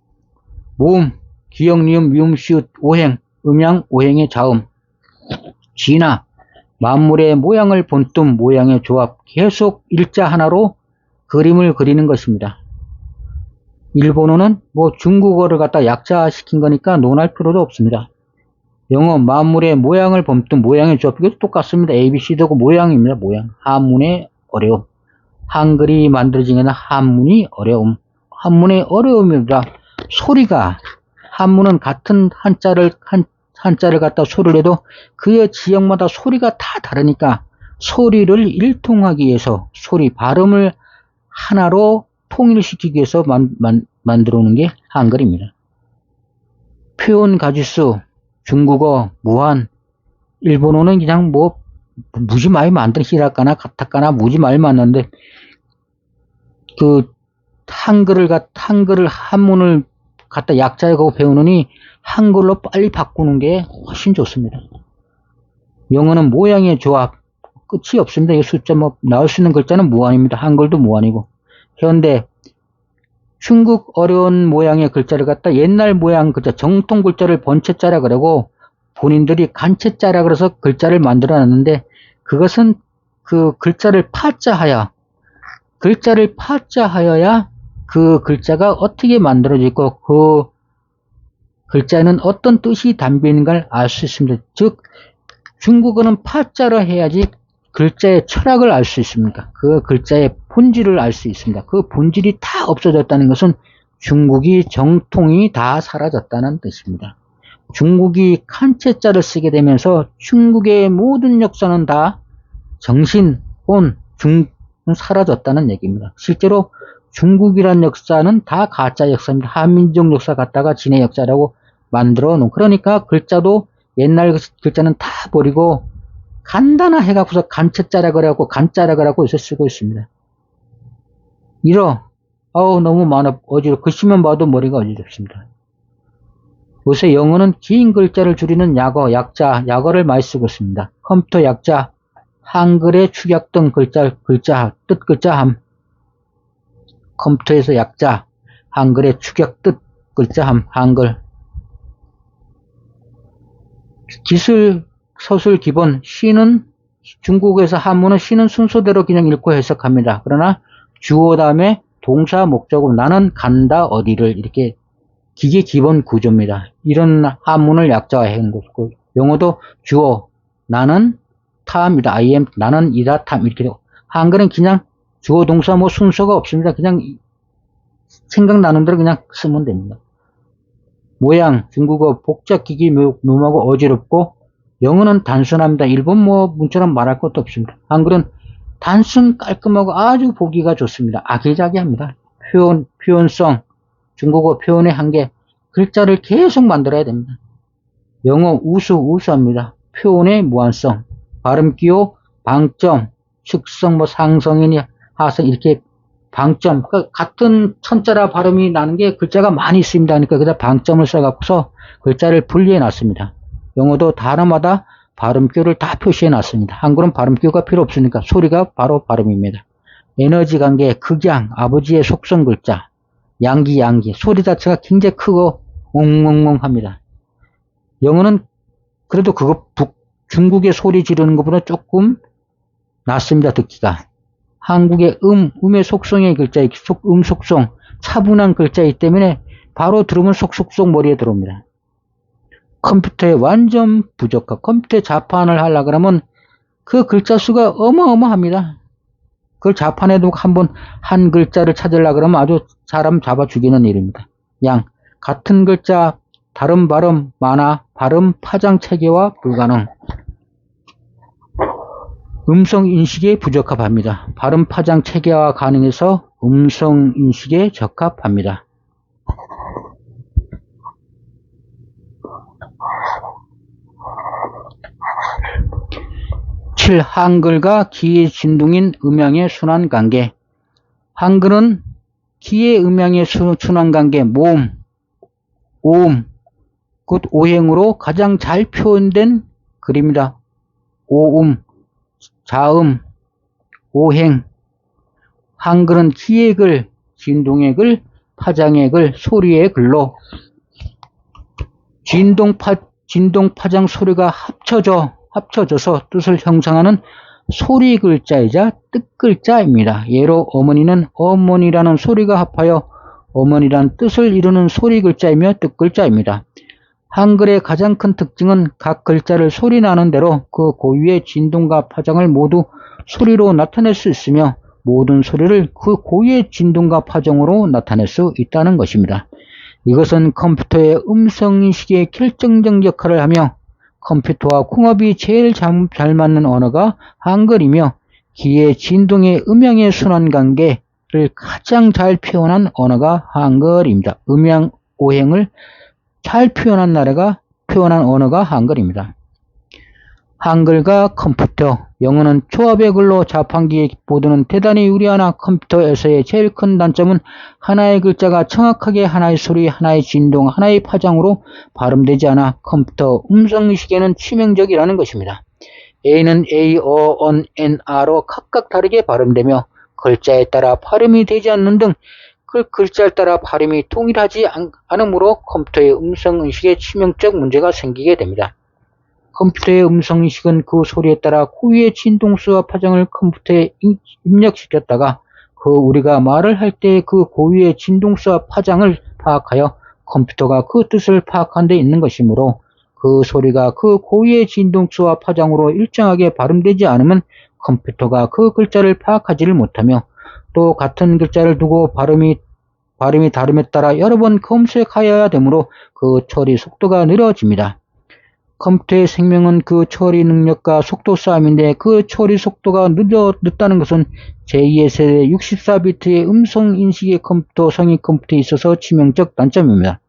모음. 기역, 니은, 미음, 시읒, 오행. 음양, 오행의 자음. 진화. 만물의 모양을 본뜸, 모양의 조합. 계속 일자 하나로 그림을 그리는 것입니다. 일본어는 중국어를 갖다 약자시킨 거니까 논할 필요도 없습니다. 영어 만물의 모양을 본뜸, 모양의 조합. 이것도 똑같습니다. ABC도 모양입니다. 모양. 한문의 어려움. 한글이 만들어진 게는 한문이 어려움. 한문의 어려움이라 소리가 한문은 같은 한자를 갖다 소리를 해도 그의 지역마다 소리가 다 다르니까 소리를 일통하기 위해서 소리 발음을 하나로 통일시키기 위해서 만들어 놓은 게 한글입니다. 표현 가지수 중국어 무한. 일본어는 그냥 무지 많이 만든 히라가나 가타카나 무지 많이 만드는데 그 한문을 갖다 약자하고 배우느니 한글로 빨리 바꾸는 게 훨씬 좋습니다. 영어는 모양의 조합 끝이 없습니다. 이 숫자 나올 수 있는 글자는 무한입니다. 한글도 무한이고. 현대 중국 어려운 모양의 글자를 갖다 옛날 모양 글자 정통 글자를 번체자라 그러고 본인들이 간체자라 그래서 글자를 만들어 놨는데 그것은 그 글자를 파자하여야 그 글자가 어떻게 만들어지고 그 글자에는 어떤 뜻이 담겨 있는가를 알 수 있습니다. 즉 중국어는 파자로 해야지 글자의 철학을 알 수 있습니다. 그 글자의 본질을 알 수 있습니다. 그 본질이 다 없어졌다는 것은 중국이 정통이 다 사라졌다는 뜻입니다. 중국이 칸체자를 쓰게 되면서 중국의 모든 역사는 다 정신, 혼, 사라졌다는 얘기입니다. 실제로 중국이란 역사는 다 가짜 역사입니다. 한민족 역사 갖다가 진해 역사라고 만들어 놓은. 그러니까 글자도 옛날 글자는 다 버리고 간단한 해갖고서 간자라 그래갖고 간자라 그래갖고 요새 쓰고 있습니다. 너무 많아 어지럽. 글씨만 봐도 머리가 어지럽습니다. 요새 영어는 긴 글자를 줄이는 약어를 많이 쓰고 있습니다. 컴퓨터 약자, 한글의 축약 등 뜻 글자함. 컴퓨터에서 약자, 한글의 축약 뜻 글자함, 한글. 기술, 서술 기본, 시는 중국에서 한문은 시는 순서대로 그냥 읽고 해석합니다. 그러나 주어 다음에 동사 목적어 나는 간다 어디를 이렇게 기계 기본 구조입니다. 이런 한문을 약자화한 것이고 영어도 주어 나는 타입니다. I am 나는 이다 탐 이렇게 되고 한글은 그냥 주어 동사 순서가 없습니다. 그냥 생각나는 대로 그냥 쓰면 됩니다. 모양 중국어 복잡기기 묘하고 어지럽고 영어는 단순합니다. 일본 문처럼 말할 것도 없습니다. 한글은 단순 깔끔하고 아주 보기가 좋습니다. 아기자기합니다. 표현성 중국어 표현의 한계 글자를 계속 만들어야 됩니다. 영어 우수합니다. 표현의 무한성 발음 기호 방점 축성 상성이니 하성 이렇게 방점 같은 천자라 발음이 나는 게 글자가 많이 있습니다. 그러니까 그다 방점을 써갖고서 글자를 분리해 놨습니다. 영어도 단어마다 발음표를 다 표시해 놨습니다. 한글은 발음표가 필요 없으니까 소리가 바로 발음입니다. 에너지 관계, 극양, 아버지의 속성 글자, 양기, 소리 자체가 굉장히 크고 웅웅웅 합니다. 영어는 그래도 중국의 소리 지르는 것보다 조금 낫습니다, 듣기가. 한국의 음의 속성의 글자, 속성, 차분한 글자이기 때문에 바로 들으면 속속속 머리에 들어옵니다. 컴퓨터에 완전 부적합. 컴퓨터에 자판을 하려고 그러면 그 글자 수가 어마어마합니다. 그걸 자판에도 한번 한 글자를 찾으려고 그러면 아주 사람 잡아 죽이는 일입니다. 같은 글자, 다른 발음 많아, 발음 파장 체계화 불가능. 음성 인식에 부적합합니다. 발음 파장 체계화 가능해서 음성 인식에 적합합니다. 7. 한글과 기의 진동인 음양의 순환관계. 한글은 기의 음양의 순환관계, 모음, 오음, 곧 오행으로 가장 잘 표현된 글입니다. 오음, 자음, 오행. 한글은 기의 글, 진동의 글, 파장의 글, 소리의 글로 진동, 파장, 소리가 합쳐져서 뜻을 형성하는 소리 글자이자 뜻 글자입니다. 예로 어머니는 어머니라는 소리가 합하여 어머니라는 뜻을 이루는 소리 글자이며 뜻 글자입니다. 한글의 가장 큰 특징은 각 글자를 소리 나는 대로 그 고유의 진동과 파장을 모두 소리로 나타낼 수 있으며 모든 소리를 그 고유의 진동과 파장으로 나타낼 수 있다는 것입니다. 이것은 컴퓨터의 음성인식에 결정적 역할을 하며 컴퓨터와 궁합이 제일 잘 맞는 언어가 한글이며 기의 진동의 음양의 순환관계를 가장 잘 표현한 언어가 한글입니다. 음양 오행을 잘 표현한 언어가 한글입니다. 한글과 컴퓨터, 영어는 조합의 글로 자판기에 보드는 대단히 유리하나 컴퓨터에서의 제일 큰 단점은 하나의 글자가 정확하게 하나의 소리, 하나의 진동, 하나의 파장으로 발음되지 않아 컴퓨터 음성인식에는 치명적이라는 것입니다. A는 A, O, N, N, R로 각각 다르게 발음되며 글자에 따라 발음이 되지 않는 등 그 글자에 따라 발음이 동일하지 않으므로 컴퓨터의 음성인식에 치명적 문제가 생기게 됩니다. 컴퓨터의 음성인식은 그 소리에 따라 고유의 진동수와 파장을 컴퓨터에 입력시켰다가 우리가 말을 할 때 그 고유의 진동수와 파장을 파악하여 컴퓨터가 그 뜻을 파악한 데 있는 것이므로 그 소리가 그 고유의 진동수와 파장으로 일정하게 발음되지 않으면 컴퓨터가 그 글자를 파악하지를 못하며 또 같은 글자를 두고 발음이 다름에 따라 여러 번 검색하여야 되므로 그 처리 속도가 느려집니다. 컴퓨터의 생명은 그 처리 능력과 속도 싸움인데 그 처리 속도가 늦다는 것은 제2의 세대 64비트의 음성 인식의 컴퓨터, 성인 컴퓨터에 있어서 치명적 단점입니다.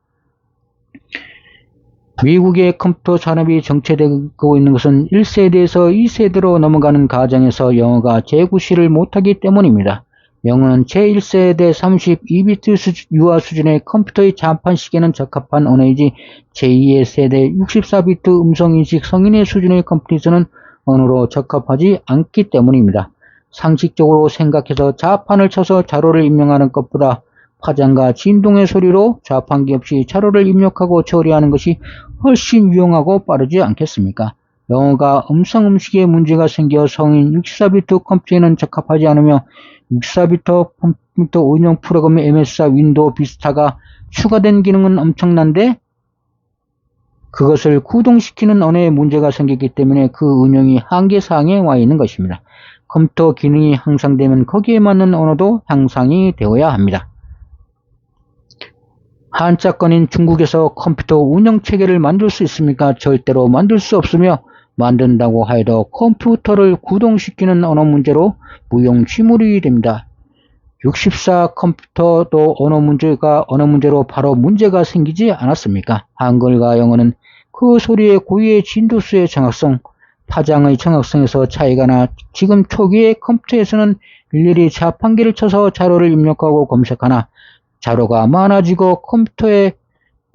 미국의 컴퓨터 산업이 정체되고 있는 것은 1세대에서 2세대로 넘어가는 과정에서 영어가 재구시를 못하기 때문입니다. 영어는 제1세대 32비트 유아 수준의 컴퓨터의 자판 시계는 적합한 언어이지 제2의 세대 64비트 음성인식 성인의 수준의 컴퓨터에서는 언어로 적합하지 않기 때문입니다. 상식적으로 생각해서 자판을 쳐서 자료를 입력하는 것보다 파장과 진동의 소리로 자판기 없이 자료를 입력하고 처리하는 것이 훨씬 유용하고 빠르지 않겠습니까? 영어가 음성음식에 문제가 생겨 성인 64비트 컴퓨터에는 적합하지 않으며 64비트 컴퓨터 운영 프로그램 MS와 윈도우 비스타가 추가된 기능은 엄청난데 그것을 구동시키는 언어에 문제가 생겼기 때문에 그 운영이 한계사항에 와 있는 것입니다. 컴퓨터 기능이 향상되면 거기에 맞는 언어도 향상이 되어야 합니다. 한자권인 중국에서 컴퓨터 운영체계를 만들 수 있습니까? 절대로 만들 수 없으며 만든다고 하여도 컴퓨터를 구동시키는 언어 문제로 무용지물이 됩니다. 64 컴퓨터도 언어 문제로 바로 문제가 생기지 않았습니까? 한글과 영어는 그 소리의 고유의 진도수의 정확성, 파장의 정확성에서 차이가 나 지금 초기의 컴퓨터에서는 일일이 자판기를 쳐서 자료를 입력하고 검색하나 자료가 많아지고 컴퓨터의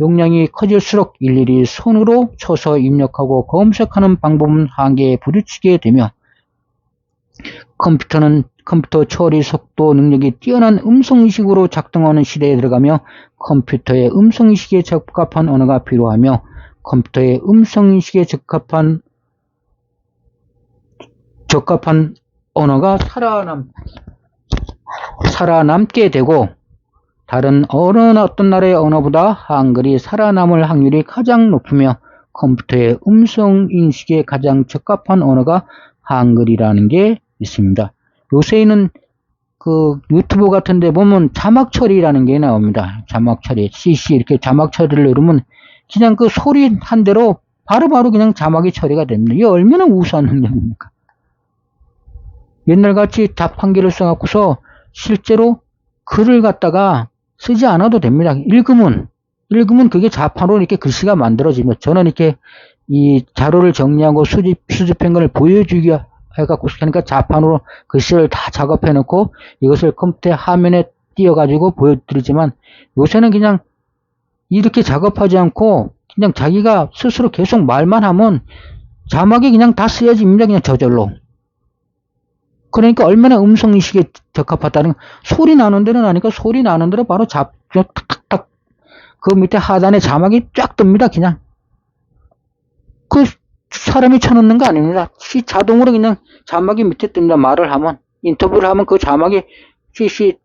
용량이 커질수록 일일이 손으로 쳐서 입력하고 검색하는 방법은 한계에 부딪히게 되며 컴퓨터는 컴퓨터 처리 속도 능력이 뛰어난 음성인식으로 작동하는 시대에 들어가며 컴퓨터의 음성인식에 적합한 언어가 필요하며 컴퓨터의 음성인식에 적합한 언어가 살아남게 되고 다른 어떤 나라의 언어보다 한글이 살아남을 확률이 가장 높으며 컴퓨터의 음성인식에 가장 적합한 언어가 한글이라는 게 있습니다. 요새는 그 유튜브 같은 데 보면 자막 처리라는 게 나옵니다. 자막 처리, CC 이렇게 자막 처리를 누르면 그냥 그 소리 한 대로 바로바로 그냥 자막이 처리가 됩니다. 이게 얼마나 우수한 능력입니까? 옛날같이 자판기를 써갖고서 실제로 글을 갖다가 쓰지 않아도 됩니다. 읽으면 그게 자판으로 이렇게 글씨가 만들어지면 저는 이렇게 이 자료를 정리하고 수집한 걸 보여주기 해갖고 그러니까 자판으로 글씨를 다 작업해 놓고 이것을 컴퓨터 화면에 띄워가지고 보여드리지만 요새는 그냥 이렇게 작업하지 않고 그냥 자기가 스스로 계속 말만 하면 자막이 그냥 다 쓰여집니다. 그냥 저절로. 그러니까 얼마나 음성인식에 적합하다는 소리 나는 데는 아니까 소리 나는 대로 바로 탁탁탁 그 밑에 하단에 자막이 쫙 뜹니다. 그냥 그 사람이 쳐놓는 거 아닙니다. 자동으로 그냥 자막이 밑에 뜹니다. 말을 하면 인터뷰를 하면 그 자막이 CC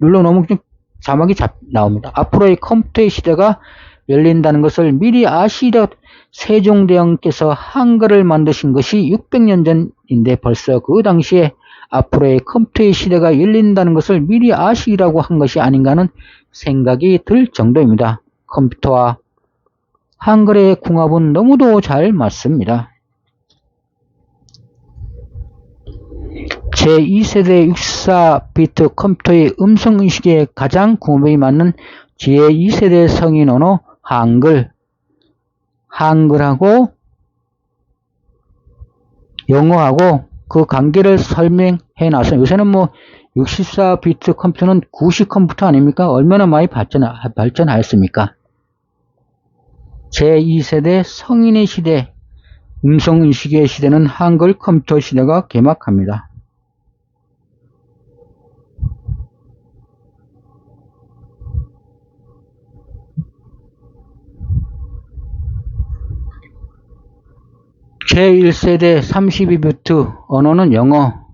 눌러놓으면 그냥 자막이 나옵니다. 앞으로의 컴퓨터의 시대가 열린다는 것을 미리 아시려 세종대왕께서 한글을 만드신 것이 600년 전인데 벌써 그 당시에 앞으로의 컴퓨터의 시대가 열린다는 것을 미리 아시라고 한 것이 아닌가 하는 생각이 들 정도입니다. 컴퓨터와 한글의 궁합은 너무도 잘 맞습니다. 제2세대 64비트 컴퓨터의 음성인식에 가장 궁합이 맞는 제2세대 성인 언어 한글하고 영어하고 그 관계를 설명해 놨어요. 요새는 뭐 64비트 컴퓨터는 구식 컴퓨터 아닙니까? 얼마나 많이 발전하였습니까? 제2세대 성인의 시대, 음성인식의 시대는 한글 컴퓨터 시대가 개막합니다. 제1세대 32비트 언어는 영어,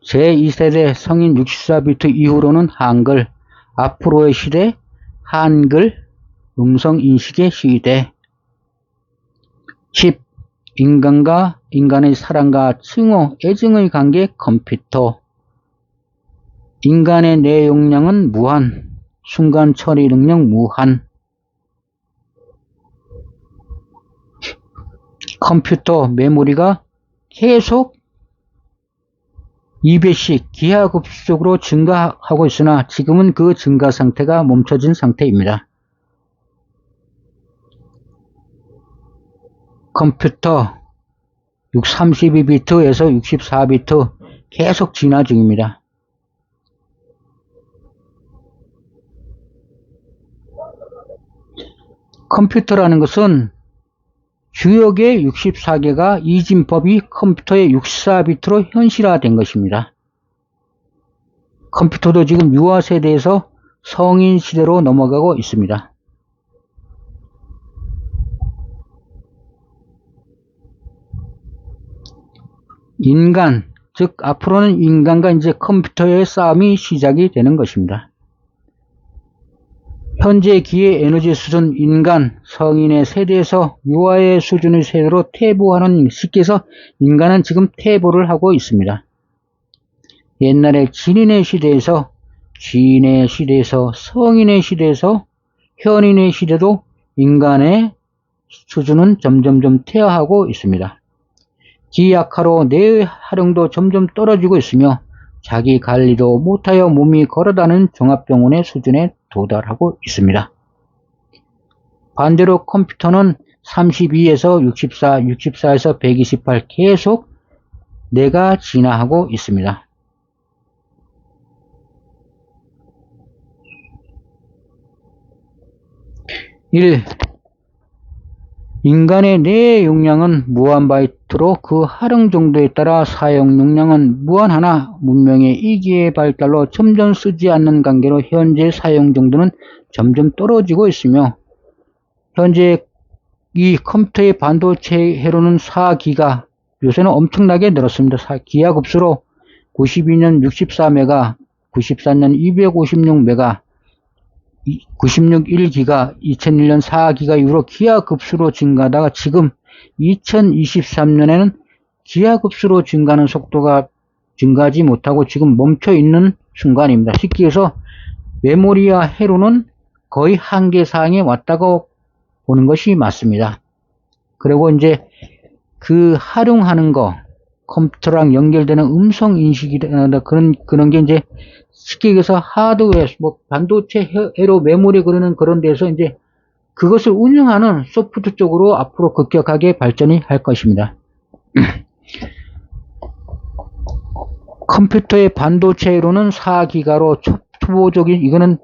제2세대 성인 64비트 이후로는 한글, 앞으로의 시대 한글, 음성인식의 시대. 10. 인간과 인간의 사랑과 증오, 애증의 관계 컴퓨터. 인간의 내용량은 무한, 순간 처리 능력 무한. 컴퓨터 메모리가 계속 2배씩 기하급수적으로 증가하고 있으나 지금은 그 증가 상태가 멈춰진 상태입니다. 컴퓨터 32비트에서 64비트 계속 진화 중입니다. 컴퓨터라는 것은 주역의 64개가 이진법이 컴퓨터의 64비트로 현실화된 것입니다. 컴퓨터도 지금 유아 세대에서 성인 시대로 넘어가고 있습니다. 인간, 즉 앞으로는 인간과 이제 컴퓨터의 싸움이 시작이 되는 것입니다. 현재 기의 에너지 수준 인간, 성인의 세대에서 유아의 수준의 세대로 퇴보하는, 쉽게 해서 인간은 지금 퇴보를 하고 있습니다. 옛날에 진인의 시대에서, 쥐인의 시대에서, 성인의 시대에서, 현인의 시대도 인간의 수준은 점점 퇴화하고 있습니다. 기약화로 뇌의 활용도 점점 떨어지고 있으며 자기 관리도 못하여 몸이 걸어다니는 종합병원의 수준에 도달하고 있습니다. 반대로 컴퓨터는 32에서 64, 64에서 128 계속 뇌가 진화하고 있습니다. 인간의 뇌 용량은 무한 바이트로 그 활용 정도에 따라 사용 용량은 무한하나 문명의 이기의 발달로 점점 쓰지 않는 관계로 현재 사용 정도는 점점 떨어지고 있으며 현재 이 컴퓨터의 반도체 회로는 4기가 요새는 엄청나게 늘었습니다. 기하급수로 92년 64메가, 94년 256메가, 96 1기가, 2001년 4기가 이후로 기하급수로 증가하다가 지금 2023년에는 기하급수로 증가하는 속도가 증가하지 못하고 지금 멈춰 있는 순간입니다. 쉽게 해서 메모리와 회로는 거의 한계 사항에 왔다고 보는 것이 맞습니다. 그리고 이제 그 활용하는 거, 컴퓨터랑 연결되는 음성 인식이나 그런 게 이제 쉽게 얘기해서 하드웨어, 반도체 회로 메모리 그런 데서 이제 그것을 운영하는 소프트 쪽으로 앞으로 급격하게 발전이 할 것입니다. 컴퓨터의 반도체 회로는 4기가로 초보적인, 이거는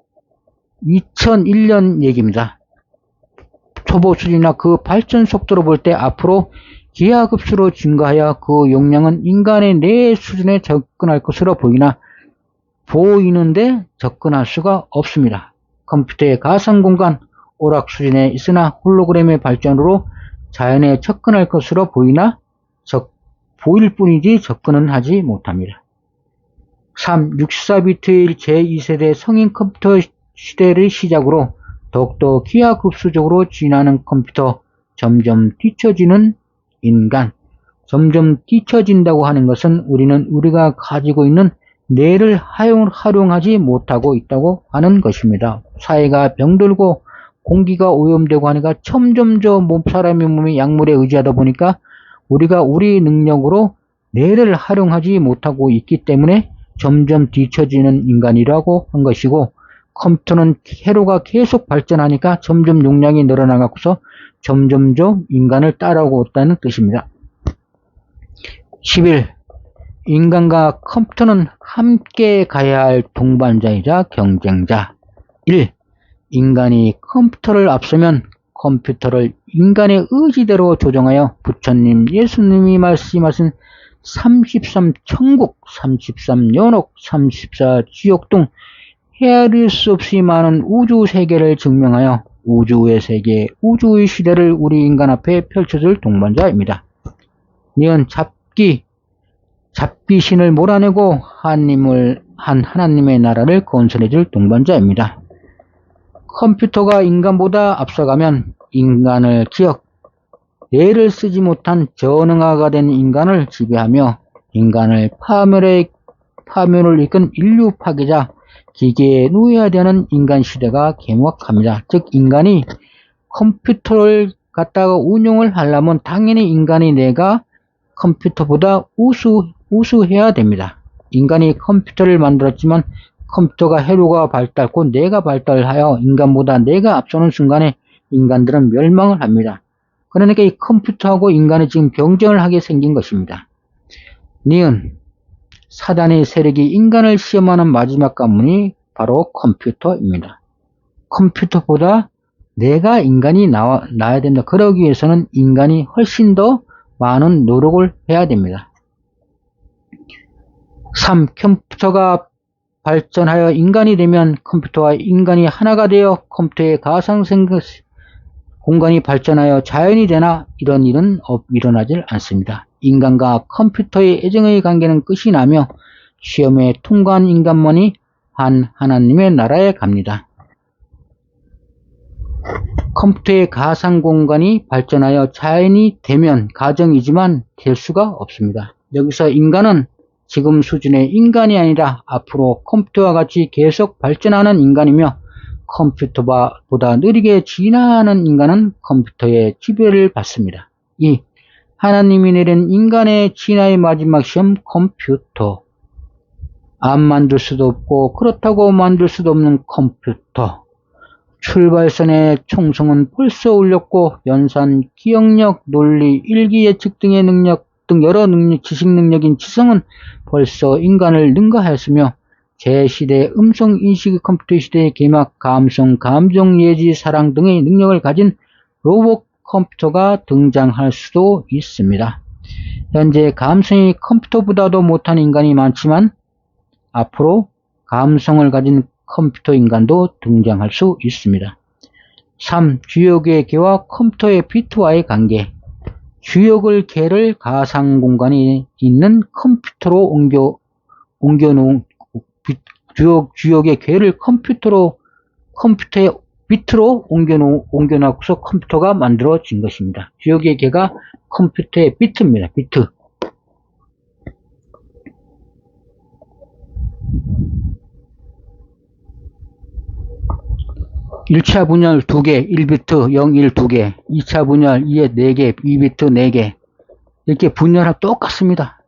2001년 얘기입니다. 초보 수준이나 그 발전 속도로 볼 때 앞으로 기하급수로 증가하여 그 용량은 인간의 뇌 수준에 접근할 것으로 보이는데 접근할 수가 없습니다. 컴퓨터의 가상공간 오락 수준에 있으나 홀로그램의 발전으로 자연에 접근할 것으로 보일 뿐이지 접근은 하지 못합니다. 3. 64비트의 제2세대 성인 컴퓨터 시대를 시작으로 더욱더 기하급수적으로 진화하는 컴퓨터, 점점 뒤처지는 인간. 점점 뒤처진다고 하는 것은 우리가 가지고 있는 뇌를 활용하지 못하고 있다고 하는 것입니다. 사회가 병들고 공기가 오염되고 하니까 점점 사람의 몸이 약물에 의지하다 보니까 우리가 우리 능력으로 뇌를 활용하지 못하고 있기 때문에 점점 뒤처지는 인간이라고 한 것이고, 컴퓨터는 회로가 계속 발전하니까 점점 용량이 늘어나가고서 점점 인간을 따라오고 있다는 뜻입니다. 11. 인간과 컴퓨터는 함께 가야 할 동반자이자 경쟁자. 1. 인간이 컴퓨터를 앞서면 컴퓨터를 인간의 의지대로 조정하여 부처님, 예수님이 말씀하신 33 천국, 33 연옥, 34 지옥 등 헤아릴 수 없이 많은 우주 세계를 증명하여 우주의 세계, 우주의 시대를 우리 인간 앞에 펼쳐줄 동반자입니다. 니은 잡귀신을 몰아내고 하나님의 나라를 건설해줄 동반자입니다. 컴퓨터가 인간보다 앞서가면 인간을 뇌를 쓰지 못한 전응아가 된 인간을 지배하며 인간을 파멸을 이끈 인류 파괴자, 기계에 노예화되는 인간 시대가 개막합니다. 즉 인간이 컴퓨터를 갖다가 운용을 하려면 당연히 인간의 뇌가 컴퓨터보다 우수해야 됩니다. 인간이 컴퓨터를 만들었지만 컴퓨터가 회로가 발달하고 뇌가 발달하여 인간보다 뇌가 앞서는 순간에 인간들은 멸망을 합니다. 그러니까 이 컴퓨터하고 인간이 지금 경쟁을 하게 생긴 것입니다. 니은, 사단의 세력이 인간을 시험하는 마지막 관문이 바로 컴퓨터입니다. 컴퓨터보다 내가 인간이 나야 된다. 그러기 위해서는 인간이 훨씬 더 많은 노력을 해야 됩니다. 3. 컴퓨터가 발전하여 인간이 되면 컴퓨터와 인간이 하나가 되어 컴퓨터의 가상 공간이 발전하여 자연이 되나 이런 일은 일어나질 않습니다. 인간과 컴퓨터의 애정의 관계는 끝이 나며 시험에 통과한 인간만이 하나님의 나라에 갑니다. 컴퓨터의 가상 공간이 발전하여 자연이 되면 가정이지만 될 수가 없습니다. 여기서 인간은 지금 수준의 인간이 아니라 앞으로 컴퓨터와 같이 계속 발전하는 인간이며 컴퓨터보다 느리게 진화하는 인간은 컴퓨터의 지배를 받습니다. 2. 하나님이 내린 인간의 진화의 마지막 시험 컴퓨터. 안 만들 수도 없고 그렇다고 만들 수도 없는 컴퓨터. 출발선의 총성은 벌써 울렸고 연산, 기억력, 논리, 일기 예측 등의 능력 등 여러 지식 능력인 지성은 벌써 인간을 능가하였으며 제 시대 음성 인식 컴퓨터 시대의 개막, 감성, 감정, 예지, 사랑 등의 능력을 가진 로봇 컴퓨터가 등장할 수도 있습니다. 현재 감성이 컴퓨터보다도 못한 인간이 많지만 앞으로 감성을 가진 컴퓨터 인간도 등장할 수 있습니다. 3. 주역의 개와 컴퓨터의 비트와의 관계. 주역을 개를 가상 공간에 있는 컴퓨터로 옮겨놓은 주역의 개를 컴퓨터의 비트로 옮겨놓고서 컴퓨터가 만들어진 것입니다. 주역의 개가 컴퓨터의 비트입니다. 비트. 1차 분열 2개, 1비트, 0, 1, 2개. 2차 분열 2에 4개, 2비트 4개. 이렇게 분열하면 똑같습니다.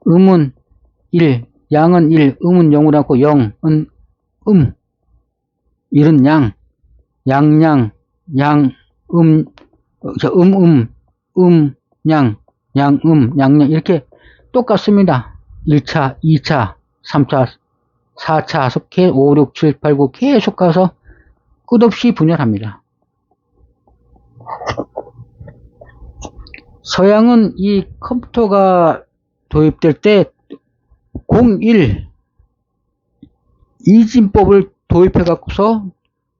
음은 1, 양은 1, 음은 0으로 하고 0은 1은 양, 양, 양, 이렇게 똑같습니다. 1차, 2차, 3차, 4차, 5, 6, 7, 8, 9 계속 가서 끝없이 분열합니다. 서양은 이 컴퓨터가 도입될 때 01 이진법을 도입해 갖고서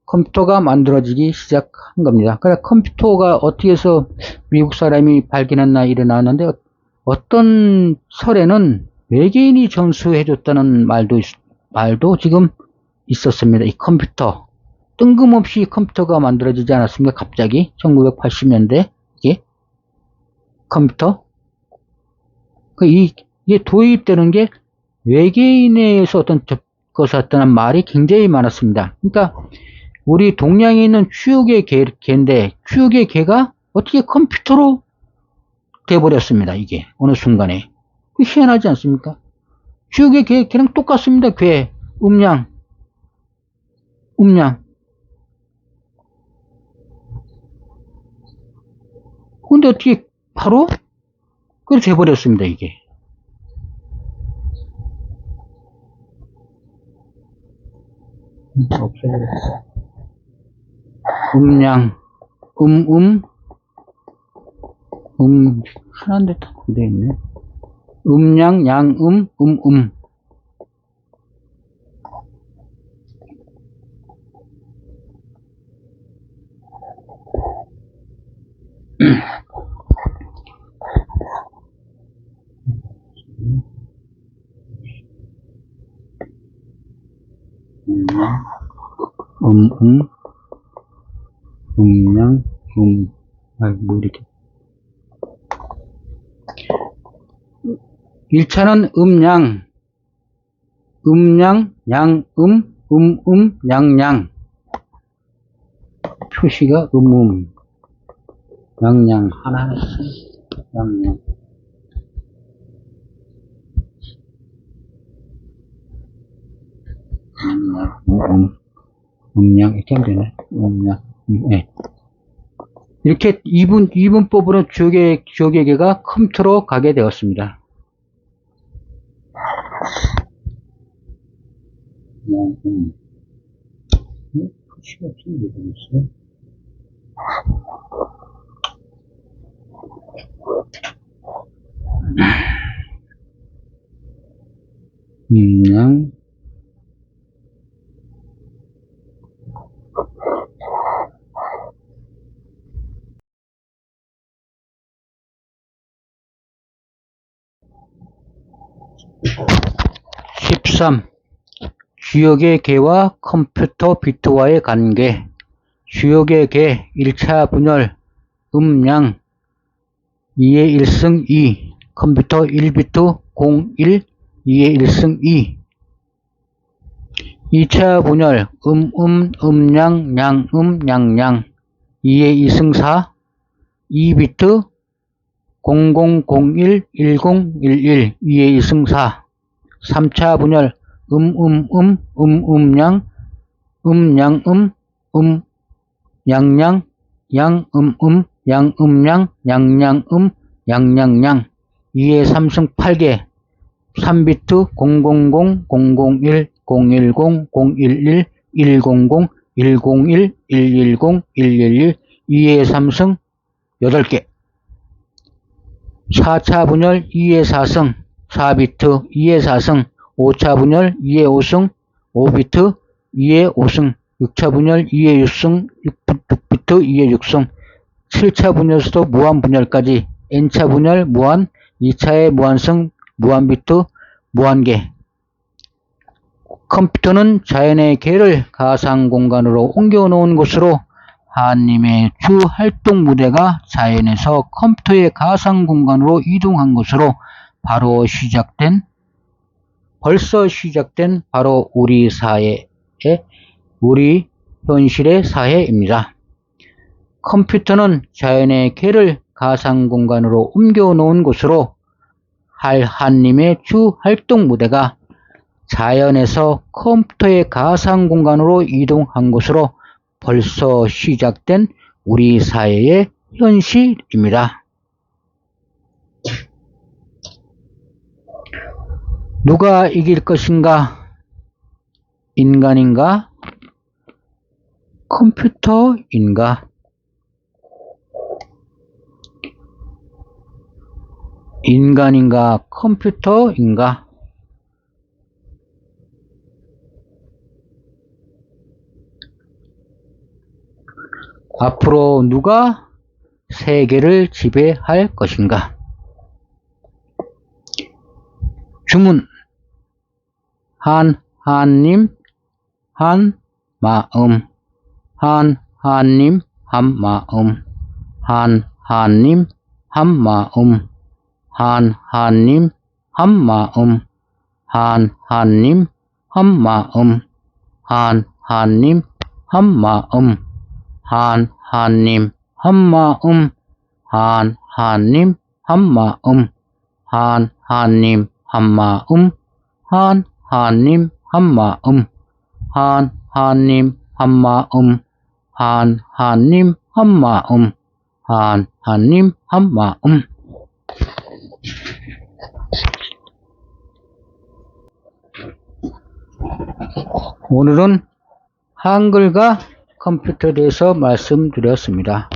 컴퓨터가 만들어지기 시작한 겁니다. 그래 컴퓨터가 어떻게 해서 미국 사람이 발견했나 이래 나왔는데 어떤 설에는 외계인이 전수해 줬다는 말도 지금 있었습니다. 이 컴퓨터 뜬금없이 컴퓨터가 만들어지지 않았습니까? 갑자기 1980년대 이게 컴퓨터 이게 도입되는 게 외계인에서 어떤 접근했다는 말이 굉장히 많았습니다. 그러니까 우리 동양에 있는 추억의 개인데 추억의 개가 어떻게 컴퓨터로 돼버렸습니다. 이게 어느 순간에 희한하지 않습니까? 추억의 개랑 똑같습니다. 괴, 음양. 근데 어떻게 바로 그렇게 돼버렸습니다. 이게. 없어야겠어. 음양, 하나인데 다 안 되어있네. 음양, 양음. 음양, 뭐 이렇게. 1차는 음양, 양, 양. 표시가 양, 하나, 양. 음양, 이렇게 하면 되네. 네. 이렇게 이분법으로 주어계가 컴퓨터로 가게 되었습니다. 표시가 없으면 되겠어요. 그냥 13. 주역의 개와 컴퓨터 비트와의 관계. 주역의 개 1차 분열 음양 2의 1승 2 컴퓨터 1비트 01 2의 1승 2 2차 분열 음양 양양 2의 2승 4 2비트 0001 1011 2의 2승 4 3차 분열 양양 양양 양양 양양양 2의 3승 8개 3비트 000 001 010 011 100 101 110 111 2의 3승 8개 4차 분열 2의 4승 4비트 2의 4승 5차 분열 2의 5승 5비트 2의 5승 6차 분열 2의 6승 6비트 2의 6승 7차 분열수도 무한분열까지 n차 분열 무한 2차의 무한승 무한비트 무한개 컴퓨터는 자연의 개를 가상공간으로 옮겨놓은 곳으로 하나님의 주 활동 무대가 자연에서 컴퓨터의 가상공간으로 이동한 것으로 벌써 시작된 바로 우리 현실의 사회입니다. 컴퓨터는 자연의 개를 가상공간으로 옮겨놓은 곳으로 하나님의 주 활동 무대가 자연에서 컴퓨터의 가상공간으로 이동한 것으로 벌써 시작된 우리 사회의 현실입니다. 누가 이길 것인가? 인간인가? 컴퓨터인가? 인간인가? 컴퓨터인가? 앞으로 누가 세계를 지배할 것인가? 주문 하나님 한 마음 하나님 한 마음 하나님 한 마음 하나님 한 마음 하나님 한 마음 하나님 한 마음 하나님 한 마음 하나님 한 마음 하나님 한 마음 하나님 한 마음 하나님 한 마음 하나님 한 마음 하나님 한 마음 오늘은 한글과 컴퓨터에 대해서 말씀드렸습니다.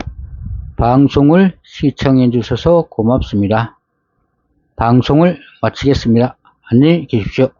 방송을 시청해 주셔서 고맙습니다. 방송을 마치겠습니다. 안녕히 계십시오.